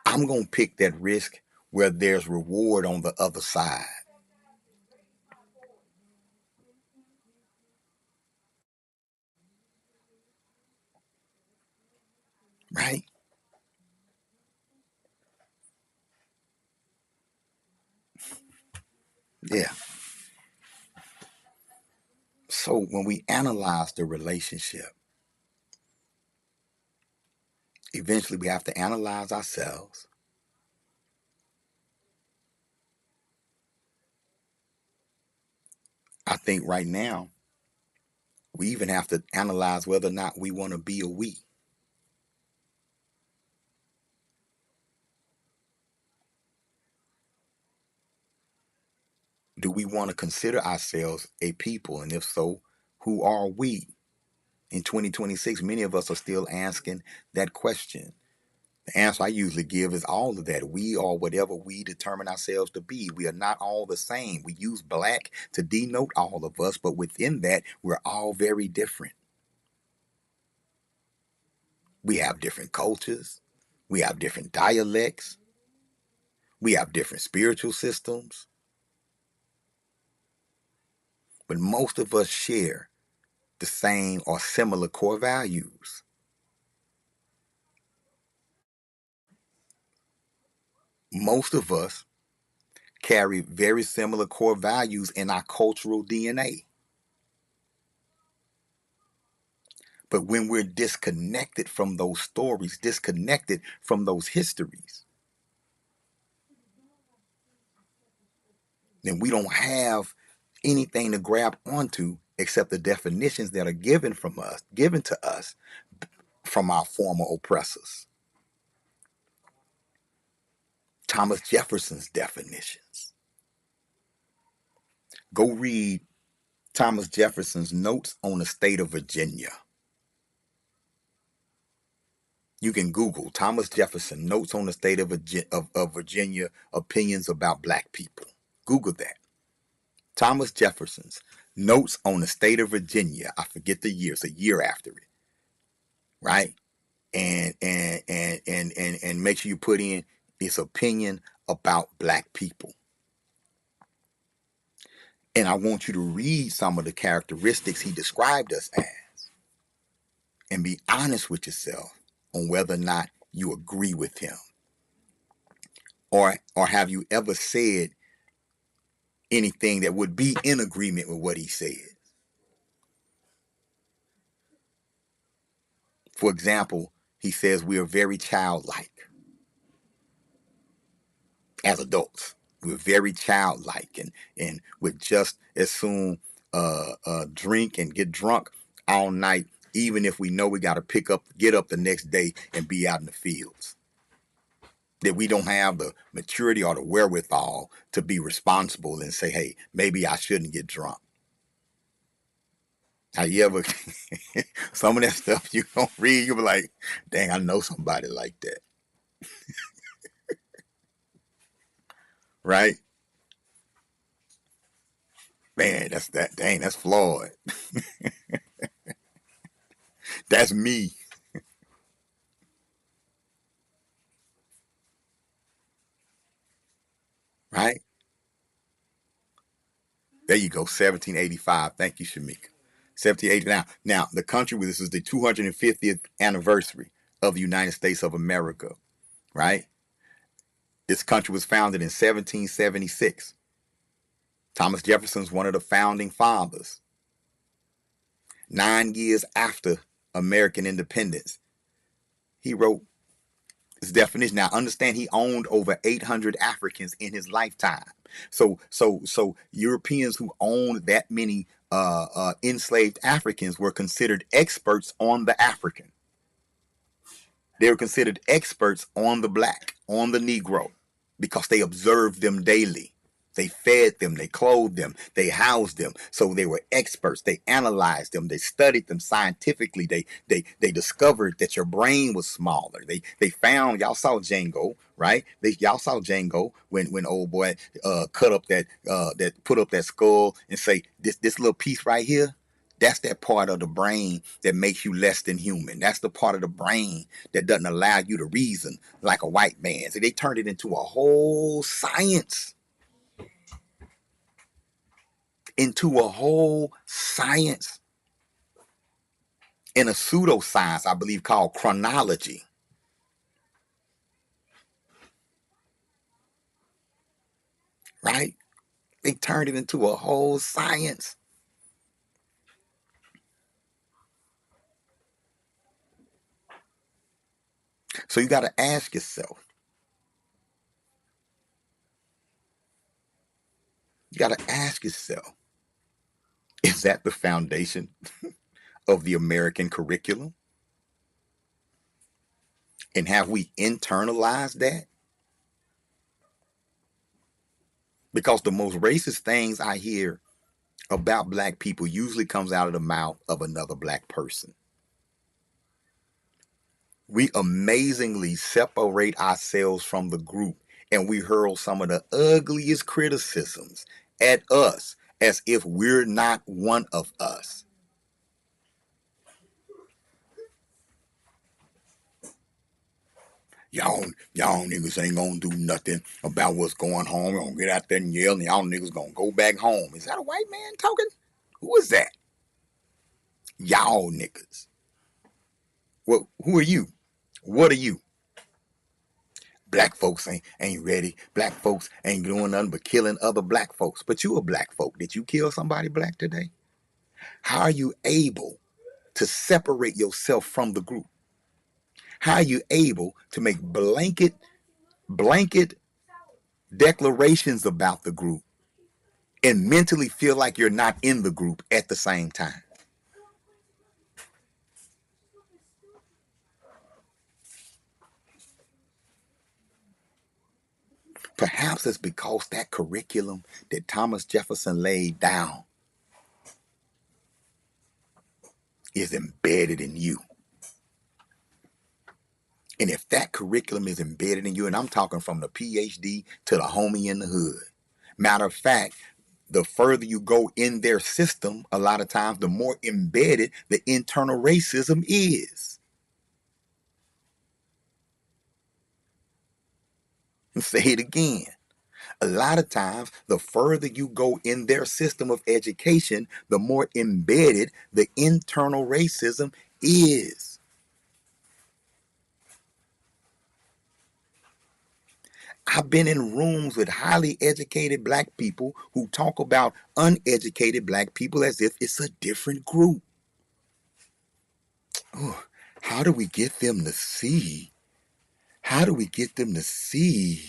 I'm going to pick that risk where there's reward on the other side. Right? Yeah. So when we analyze the relationship, eventually we have to analyze ourselves. I think right now, we even have to analyze whether or not we want to be a we. Do we want to consider ourselves a people? And if so, who are we? In 2026, many of us are still asking that question. The answer I usually give is all of that. We are whatever we determine ourselves to be. We are not all the same. We use Black to denote all of us, but within that, we're all very different. We have different cultures. We have different dialects. We have different spiritual systems. But most of us share the same or similar core values. Most of us carry very similar core values in our cultural DNA. But when we're disconnected from those stories, disconnected from those histories, then we don't have anything to grab onto except the definitions that are given to us from our former oppressors. Thomas Jefferson's definitions. Go read Thomas Jefferson's Notes on the State of Virginia. You can Google Thomas Jefferson Notes on the State of Virginia, Opinions about Black People. Google that. Thomas Jefferson's Notes on the State of Virginia. I forget the year. It's a year after it, right? And make sure you put in his opinion about Black people. And I want you to read some of the characteristics he described us as, and be honest with yourself on whether or not you agree with him, or have you ever said anything that would be in agreement with what he said. For example, he says we are very childlike as adults. We're very childlike, and would just as soon drink and get drunk all night, even if we know we got to get up the next day and be out in the fields. That we don't have the maturity or the wherewithal to be responsible and say, hey, maybe I shouldn't get drunk. Have you ever, some of that stuff you don't read, you'll be like, dang, I know somebody like that. Right? Man, that's flawed. That's me. Right? There you go, 1785. Thank you, Shamika. 1780. Now, the country, this is the 250th anniversary of the United States of America, right? This country was founded in 1776. Thomas Jefferson's one of the founding fathers. 9 years after American independence, he wrote his definition. Now, understand, he owned over 800 Africans in his lifetime. So Europeans who owned that many enslaved Africans were considered experts on the African. They were considered experts on the Black, on the Negro, because they observed them daily. They fed them, they clothed them, they housed them. So they were experts. They analyzed them, they studied them scientifically. They discovered that your brain was smaller. They found, y'all saw Django, right? Y'all saw Django when old boy put up that skull and say, this little piece right here, that's that part of the brain that makes you less than human. That's the part of the brain that doesn't allow you to reason like a white man. So they turned it into a whole science. In a pseudoscience, I believe, called chronology. Right? They turned it into a whole science. So you got to ask yourself. Is that the foundation of the American curriculum? And have we internalized that? Because the most racist things I hear about Black people usually comes out of the mouth of another Black person. We amazingly separate ourselves from the group, and we hurl some of the ugliest criticisms at us as if we're not one of us. Y'all niggas ain't gonna do nothing about what's going on. We're gonna get out there and yell, and y'all niggas gonna go back home. Is that a white man talking? Who is that? Y'all niggas. Well, who are you? What are you? Black folks ain't ready. Black folks ain't doing nothing but killing other Black folks. But you a Black folk. Did you kill somebody Black today? How are you able to separate yourself from the group? How are you able to make blanket declarations about the group and mentally feel like you're not in the group at the same time. Perhaps it's because that curriculum that Thomas Jefferson laid down is embedded in you. And if that curriculum is embedded in you, and I'm talking from the PhD to the homie in the hood, matter of fact, the further you go in their system, a lot of times, the more embedded the internal racism is. I'll say it again. A lot of times, the further you go in their system of education, the more embedded the internal racism is. I've been in rooms with highly educated black people who talk about uneducated black people as if it's a different group. Oh, how do we get them to see? How do we get them to see?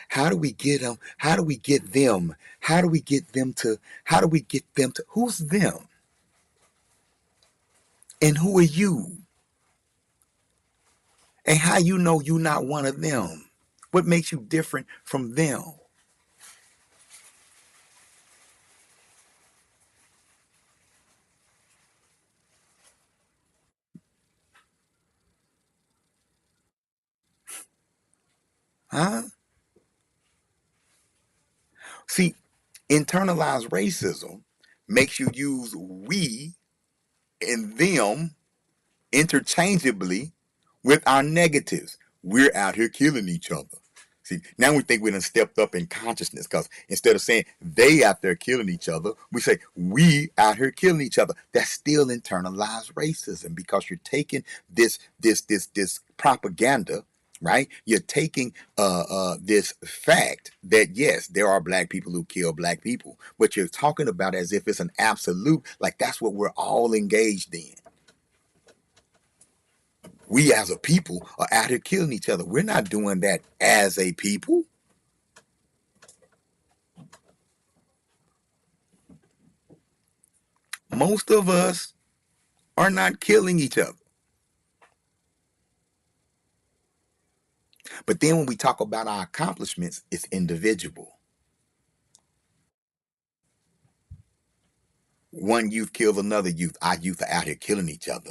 How do we get them? How do we get them? How do we get them to? How do we get them to? Who's them? And who are you? And how you know you're not one of them? What makes you different from them? Huh? See, internalized racism makes you use we and them interchangeably with our negatives. We're out here killing each other. See, now we think we done stepped up in consciousness because instead of saying they out there killing each other, we say we out here killing each other. That's still internalized racism because you're taking this propaganda, right? You're taking this fact that yes, there are black people who kill black people, but you're talking about as if it's an absolute, like that's what we're all engaged in. We as a people are out here killing each other. We're not doing that as a people. Most of us are not killing each other. But then when we talk about our accomplishments, it's individual. One youth kills another youth. Our youth are out here killing each other.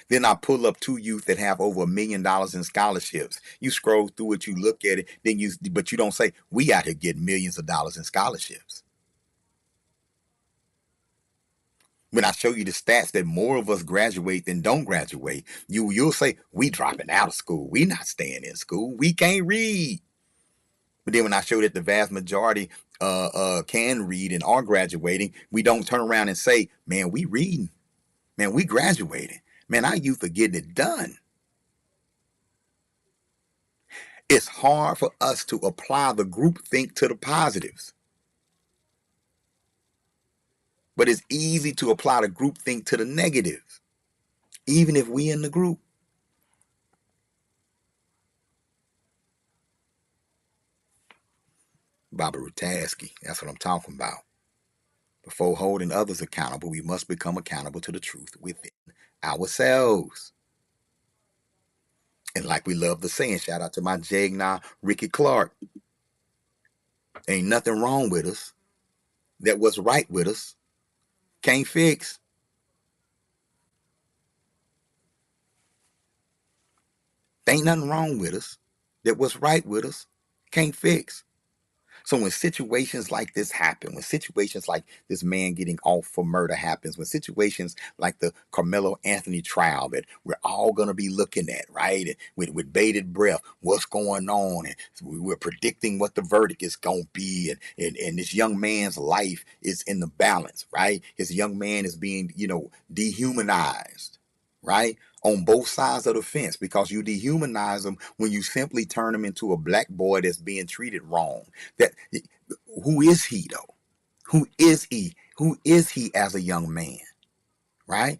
Then I pull up two youth that have over $1 million in scholarships. You scroll through it, you look at it, but you don't say, we out here getting millions of dollars in scholarships. When I show you the stats that more of us graduate than don't graduate, you'll say, we dropping out of school. We not staying in school. We can't read. But then when I show that the vast majority can read and are graduating, we don't turn around and say, man, we reading. Man, we graduating. Man, our youth are getting it done. It's hard for us to apply the group think to the positives. But it's easy to apply the group think to the negatives, even if we in the group. Baba Rutasky, that's what I'm talking about. Before holding others accountable, we must become accountable to the truth within ourselves. And like we love to say, and shout out to my Jagna Ricky Clark, ain't nothing wrong with us that what's right with us can't fix. Ain't nothing wrong with us that what's right with us can't fix. So when situations like this happen, when situations like this man getting off for murder happens, when situations like the Carmelo Anthony trial that we're all going to be looking at, right? With bated breath, what's going on? And we're predicting what the verdict is going to be. And this young man's life is in the balance, right? His young man is being, dehumanized, right? On both sides of the fence, because you dehumanize them when you simply turn him into a black boy that's being treated wrong. That who is he though? Who is he? Who is he as a young man? Right?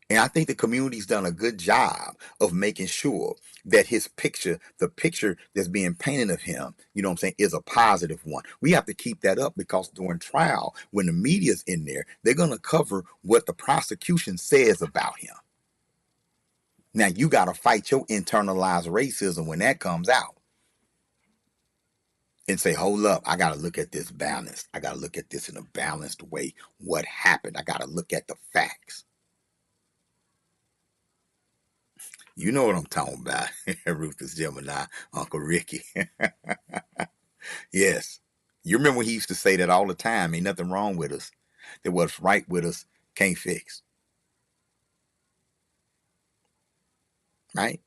And I think the community's done a good job of making sure that his picture, the picture that's being painted of him, you know what I'm saying, is a positive one. We have to keep that up because during trial, when the media's in there, they're going to cover what the prosecution says about him. Now, you got to fight your internalized racism when that comes out and say, hold up, I got to look at this balanced. I got to look at this in a balanced way. What happened? I got to look at the facts. You know what I'm talking about. Rufus Gemini, Uncle Ricky. Yes. You remember when he used to say that all the time. Ain't nothing wrong with us. That what's right with us can't fix. Right?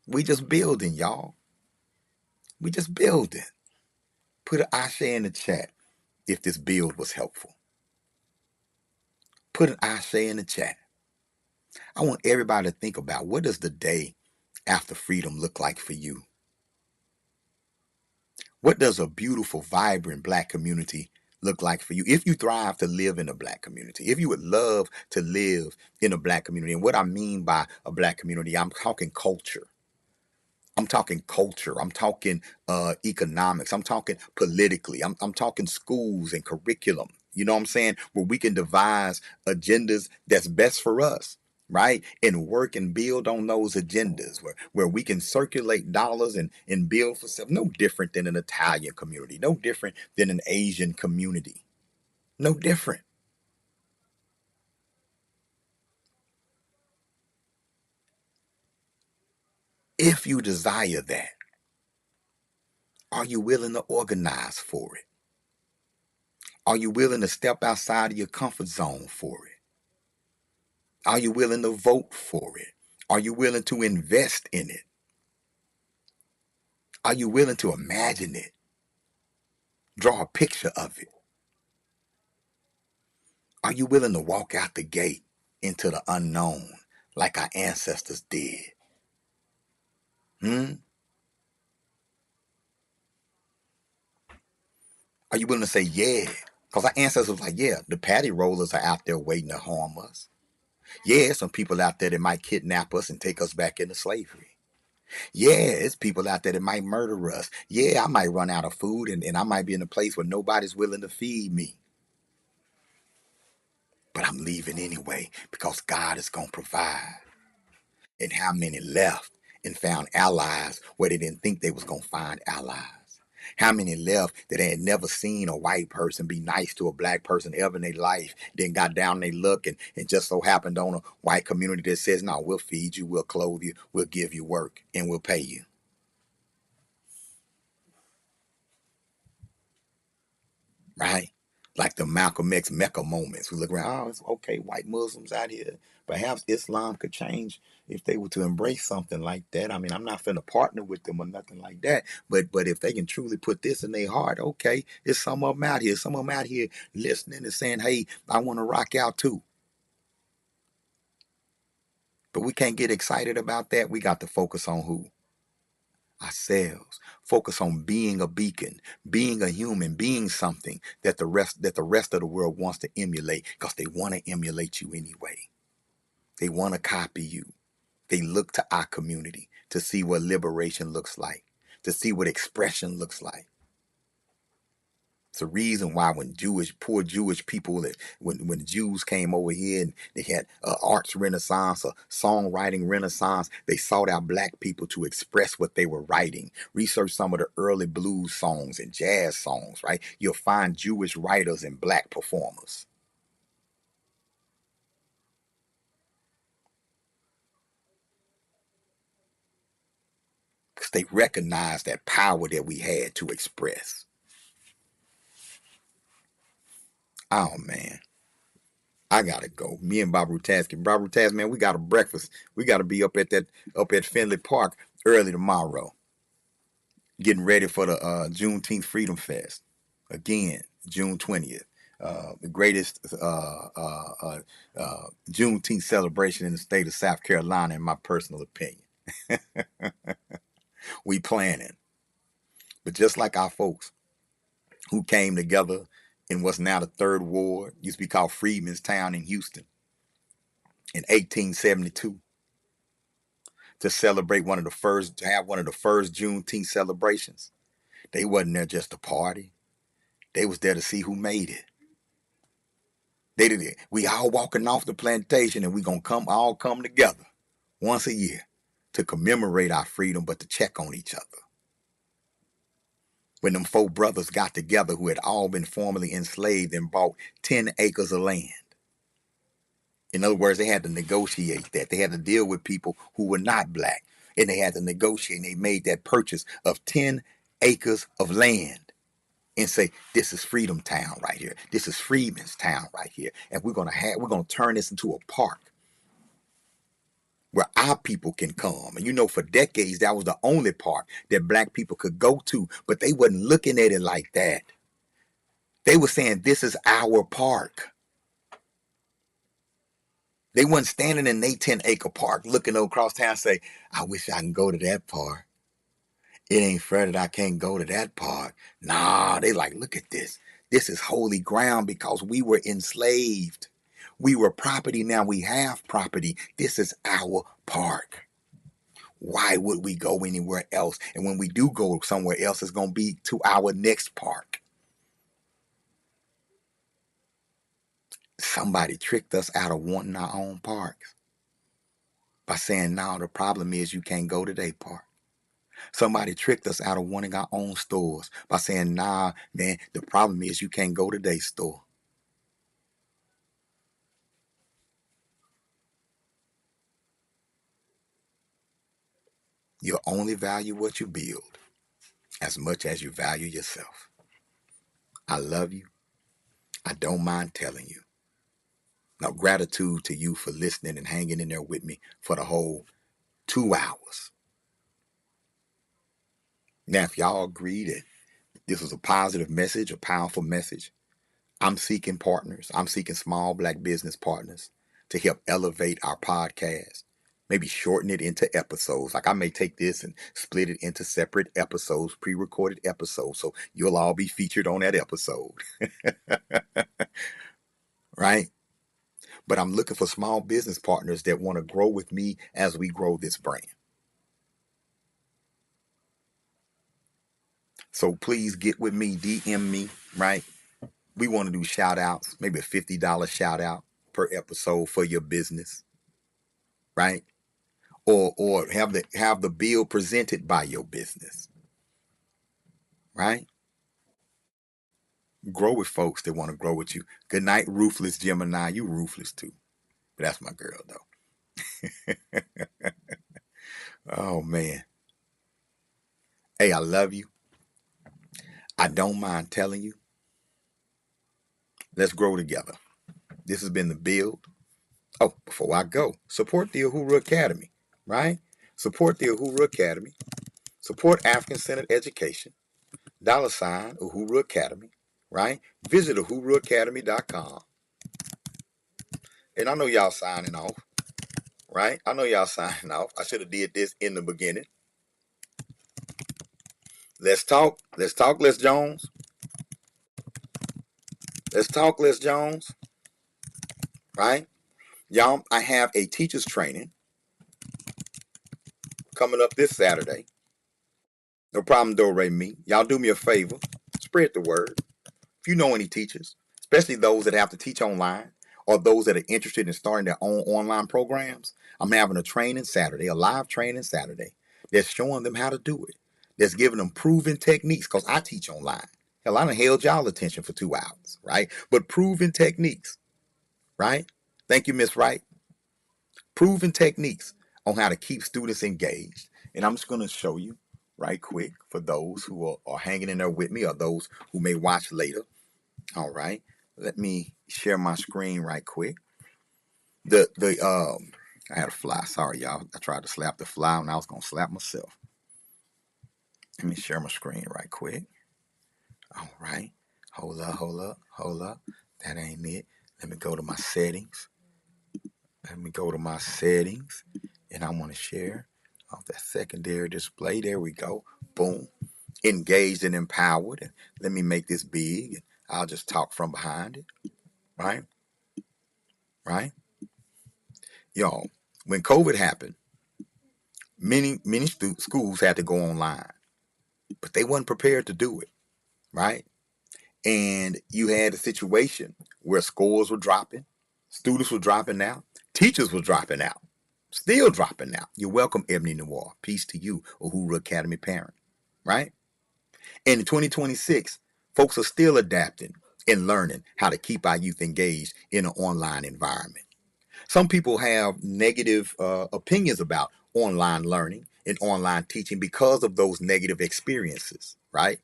We just building, y'all. We just building. Put an ashe in the chat if this build was helpful. Put an ashe in the chat. I want everybody to think about, what does the day after freedom look like for you? What does a beautiful, vibrant Black community look like for you? If you thrive to live in a Black community, if you would love to live in a Black community, and what I mean by a Black community, I'm talking culture. I'm talking culture. I'm talking economics. I'm talking politically. I'm talking schools and curriculum. You know what I'm saying? Where we can devise agendas that's best for us, right? And work and build on those agendas where we can circulate dollars and build for self. No different than an Italian community. No different than an Asian community. No different. If you desire that, are you willing to organize for it? Are you willing to step outside of your comfort zone for it? Are you willing to vote for it? Are you willing to invest in it? Are you willing to imagine it? Draw a picture of it? Are you willing to walk out the gate into the unknown like our ancestors did? Are you willing to say, yeah? Because our ancestors was like, yeah, the patty rollers are out there waiting to harm us. Yeah, some people out there that might kidnap us and take us back into slavery. Yeah, it's people out there that might murder us. Yeah, I might run out of food and I might be in a place where nobody's willing to feed me. But I'm leaving anyway because God is going to provide. And how many left and found allies where they didn't think they was going to find allies? How many left that they had never seen a white person be nice to a Black person ever in their life, then got down their luck and just so happened on a white community that says, no, we'll feed you, we'll clothe you, we'll give you work, and we'll pay you. Right? Like the Malcolm X Mecca moments. We look around, oh, it's okay, white Muslims out here. Perhaps Islam could change if they were to embrace something like that. I mean, I'm not finna partner with them or nothing like that. But if they can truly put this in their heart, okay, there's some of them out here. Some of them out here listening and saying, hey, I want to rock out too. But we can't get excited about that. We got to focus on who? Ourselves. Focus on being a beacon, being a human, being something that the rest of the world wants to emulate, because they want to emulate you anyway. They want to copy you. They look to our community to see what liberation looks like, to see what expression looks like. It's a reason why when poor Jewish people, when the Jews came over here and they had arts renaissance, a songwriting renaissance, they sought out Black people to express what they were writing. Research some of the early blues songs and jazz songs, right? You'll find Jewish writers and Black performers. Because they recognized that power that we had to express. Oh, man. I gotta go. Me and Bob Rutasky. Bob Rutasky, man, we got a breakfast. We gotta be up at Findlay Park early tomorrow. Getting ready for the Juneteenth Freedom Fest. Again, June 20th. The greatest Juneteenth celebration in the state of South Carolina, in my personal opinion. We planning. But just like our folks who came together in what's now the Third Ward, used to be called Freedman's Town in Houston, in 1872 to celebrate to have one of the first Juneteenth celebrations. They wasn't there just to party. They was there to see who made it. They did it. We all walking off the plantation and we gonna all come together once a year to commemorate our freedom, but to check on each other. When them four brothers got together who had all been formerly enslaved and bought 10 acres of land. In other words, they had to negotiate that. They had to deal with people who were not black. And they had to negotiate, and they made that purchase of 10 acres of land and say, this is Freedom Town right here. This is Freeman's Town right here. And we're gonna turn this into a park where our people can come. And you know, for decades, that was the only park that black people could go to, but they wasn't looking at it like that. They were saying, this is our park. They wasn't standing in a 10-acre park looking across town and say, I wish I can go to that park. It ain't fair that I can't go to that park. Nah, they like, look at this. This is holy ground because we were enslaved. We were property, now we have property. This is our park. Why would we go anywhere else? And when we do go somewhere else, it's going to be to our next park. Somebody tricked us out of wanting our own parks by saying, no, the problem is you can't go to their park. Somebody tricked us out of wanting our own stores by saying, nah, man, the problem is you can't go to their store. You'll only value what you build as much as you value yourself. I love you. I don't mind telling you. Now, gratitude to you for listening and hanging in there with me for the whole 2 hours. Now, if y'all agree that this was a positive message, a powerful message, I'm seeking partners. I'm seeking small black business partners to help elevate our podcast. Maybe shorten it into episodes. Like I may take this and split it into separate episodes, pre-recorded episodes, so you'll all be featured on that episode. Right? But I'm looking for small business partners that want to grow with me as we grow this brand. So please get with me, DM me, right? We want to do shout outs, maybe a $50 shout out per episode for your business, right? Or have the bill presented by your business, right? Grow with folks that want to grow with you. Good night, Ruthless Gemini. You ruthless too. But that's my girl, though. Oh, man. Hey, I love you. I don't mind telling you. Let's grow together. This has been The Build. Oh, before I go, support the Uhuru Academy, right? Support the Uhuru Academy. Support African-centered education. $ Uhuru Academy, right? Visit uhuruacademy.com. And I know y'all signing off, right? I know y'all signing off. I should have did this in the beginning. Let's talk. Let's talk, Les Jones. Let's talk, Les Jones. Right? Y'all, I have a teacher's training coming up this Saturday. No problem, Do-Re Me. Y'all do me a favor. Spread the word. If you know any teachers, especially those that have to teach online or those that are interested in starting their own online programs, I'm having a training Saturday, a live training Saturday that's showing them how to do it. That's giving them proven techniques because I teach online. Hell, I done held y'all attention for 2 hours, right? But proven techniques, right? Thank you, Miss Wright. Proven techniques on how to keep students engaged. And I'm just going to show you right quick for those who are hanging in there with me or those who may watch later. All right. Let me share my screen right quick. I had a fly. Sorry, y'all. I tried to slap the fly and I was going to slap myself. Let me share my screen right quick. All right. Hold up. That ain't it. Let me go to my settings. And I want to share off that secondary display. There we go. Boom. Engaged and empowered. And let me make this big. And I'll just talk from behind it. Right? Y'all, when COVID happened, many schools had to go online, but they wasn't prepared to do it, right? And you had a situation where scores were dropping, students were dropping out, teachers were dropping out, still dropping out. You're welcome, Ebony Noir. Peace to you, Uhuru Academy parent, right? And in 2026, folks are still adapting and learning how to keep our youth engaged in an online environment. Some people have negative opinions about online learning and online teaching because of those negative experiences, right?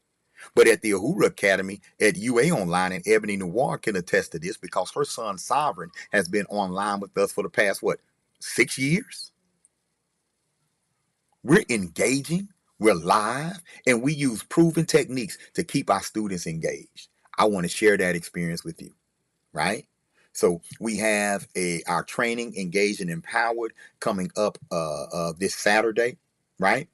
But at the Uhuru Academy at UA Online, and Ebony Noir can attest to this because her son Sovereign has been online with us for the past, what, 6 years? We're engaging, we're live, and we use proven techniques to keep our students engaged. I want to share that experience with you, right? So we have our training, Engaged and Empowered, coming up this Saturday, right?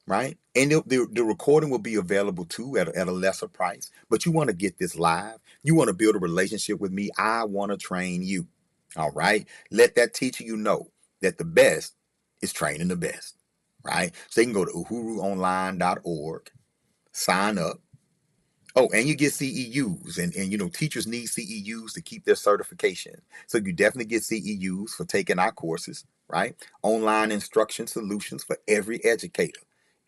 Right? And the recording will be available too at a lesser price. But you want to get this live. You want to build a relationship with me. I want to train you. All right? Let that teacher you know that the best is training the best, right? So you can go to uhuruonline.org, sign up. Oh, and you get CEUs, and teachers need CEUs to keep their certification. So you definitely get CEUs for taking our courses, right? Online instruction solutions for every educator.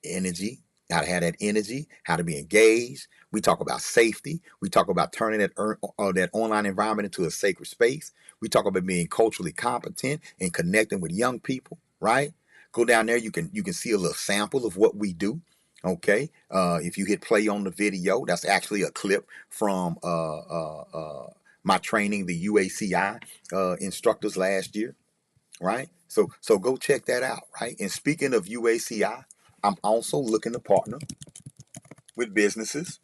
Energy, how to have that energy, how to be engaged. We talk about safety. We talk about turning that online environment into a sacred space. We talk about being culturally competent and connecting with young people, right? Go down there, you can see a little sample of what we do. Okay, if you hit play on the video, that's actually a clip from my training, the UACI instructors last year, right? So go check that out, right? And speaking of UACI, I'm also looking to partner with businesses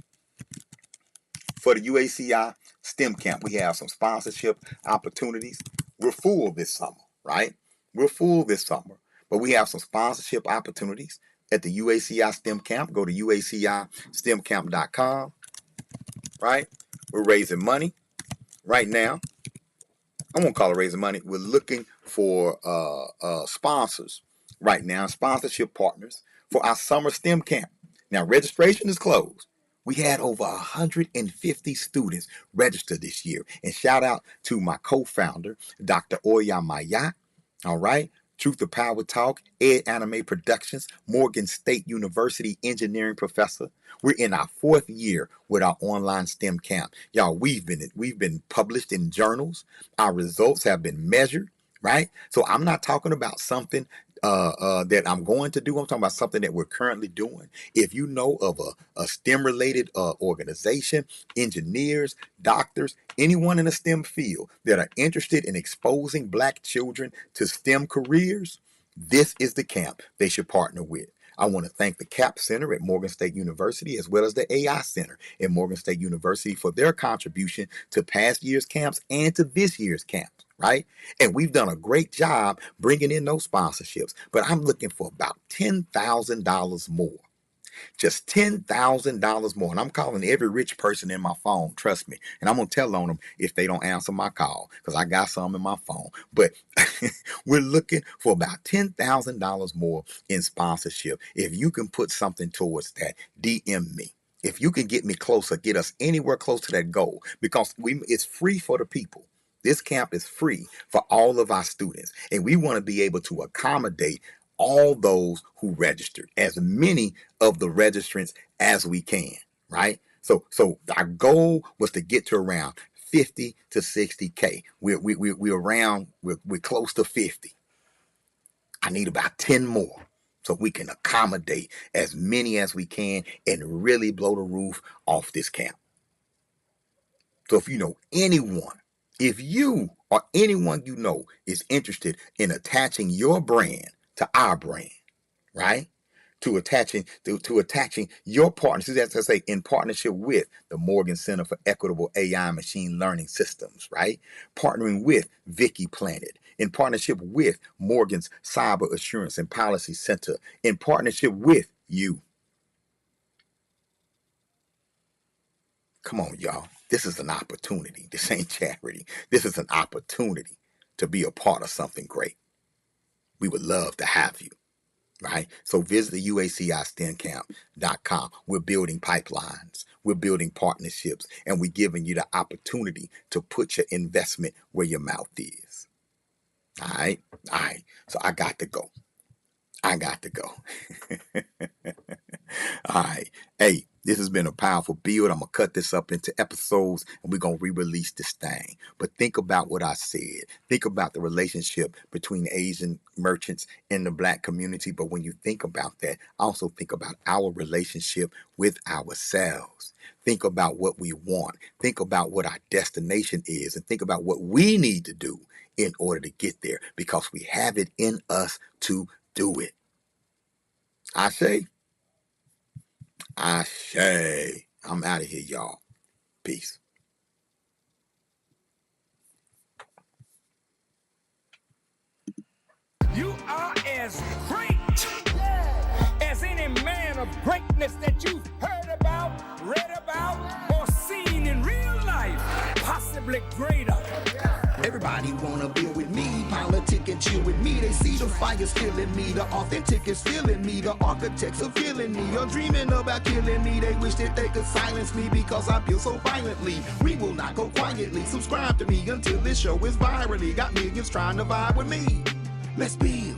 for the UACI STEM Camp. We have some sponsorship opportunities. We're full this summer, right? We're full this summer, but we have some sponsorship opportunities at the UACI STEM Camp. Go to uacistemcamp.com, right? We're raising money right now. I won't call it raising money. We're looking for sponsors right now, sponsorship partners for our summer STEM camp. Now, registration is closed. We had over 150 students register this year. And shout out to my co-founder, Dr. Oya Maya. All right. Truth to Power Talk, Ed Anime Productions, Morgan State University engineering professor. We're in our 4th year with our online STEM camp. Y'all, we've been published in journals. Our results have been measured, right? So I'm not talking about something that I'm going to do. I'm talking about something that we're currently doing. If you know of a STEM related organization, engineers, doctors, anyone in the STEM field that are interested in exposing Black children to STEM careers, this is the camp they should partner with. I want to thank the CAP Center at Morgan State University as well as the AI Center at Morgan State University for their contribution to past year's camps and to this year's camps, right? And we've done a great job bringing in those sponsorships, but I'm looking for about $10,000 more. Just $10,000 more. And I'm calling every rich person in my phone, trust me. And I'm going to tell on them if they don't answer my call because I got some in my phone. But we're looking for about $10,000 more in sponsorship. If you can put something towards that, DM me. If you can get me closer, get us anywhere close to that goal because it's free for the people. This camp is free for all of our students. And we want to be able to accommodate all those who registered, as many of the registrants as we can, right? So our goal was to get to around 50 to 60K. We're close to 50. I need about 10 more so we can accommodate as many as we can and really blow the roof off this camp. So if you know anyone, if you or anyone you know is interested in attaching your brand to our brand, right? To attaching your partners, as I say, in partnership with the Morgan Center for Equitable AI and Machine Learning Systems, right? Partnering with Vicky Planet, in partnership with Morgan's Cyber Assurance and Policy Center, in partnership with you. Come on, y'all. This is an opportunity. This ain't charity. This is an opportunity to be a part of something great. we would love to have you. Right? So visit the UACISTEMcamp.com. We're building pipelines. We're building partnerships. And we're giving you the opportunity to put your investment where your mouth is. All right? All right. So I got to go. All right. Hey, this has been a powerful build. I'm going to cut this up into episodes and we're going to re-release this thing. But think about what I said. Think about the relationship between Asian merchants and the Black community. But when you think about that, also think about our relationship with ourselves. Think about what we want. Think about what our destination is. And think about what we need to do in order to get there. Because we have it in us to do it. I say. I'm out of here, y'all. Peace. You are as great as any man of greatness that you've heard about, read about, or seen in real life. Possibly greater. Everybody wanna build with me, politic and chill with me. They see the fire's killing me, the authentic is feeling me, the architects are feeling me. You're dreaming about killing me, they wish that they could silence me because I feel so violently. We will not go quietly, subscribe to me until this show is virally. Got millions trying to vibe with me. Let's build.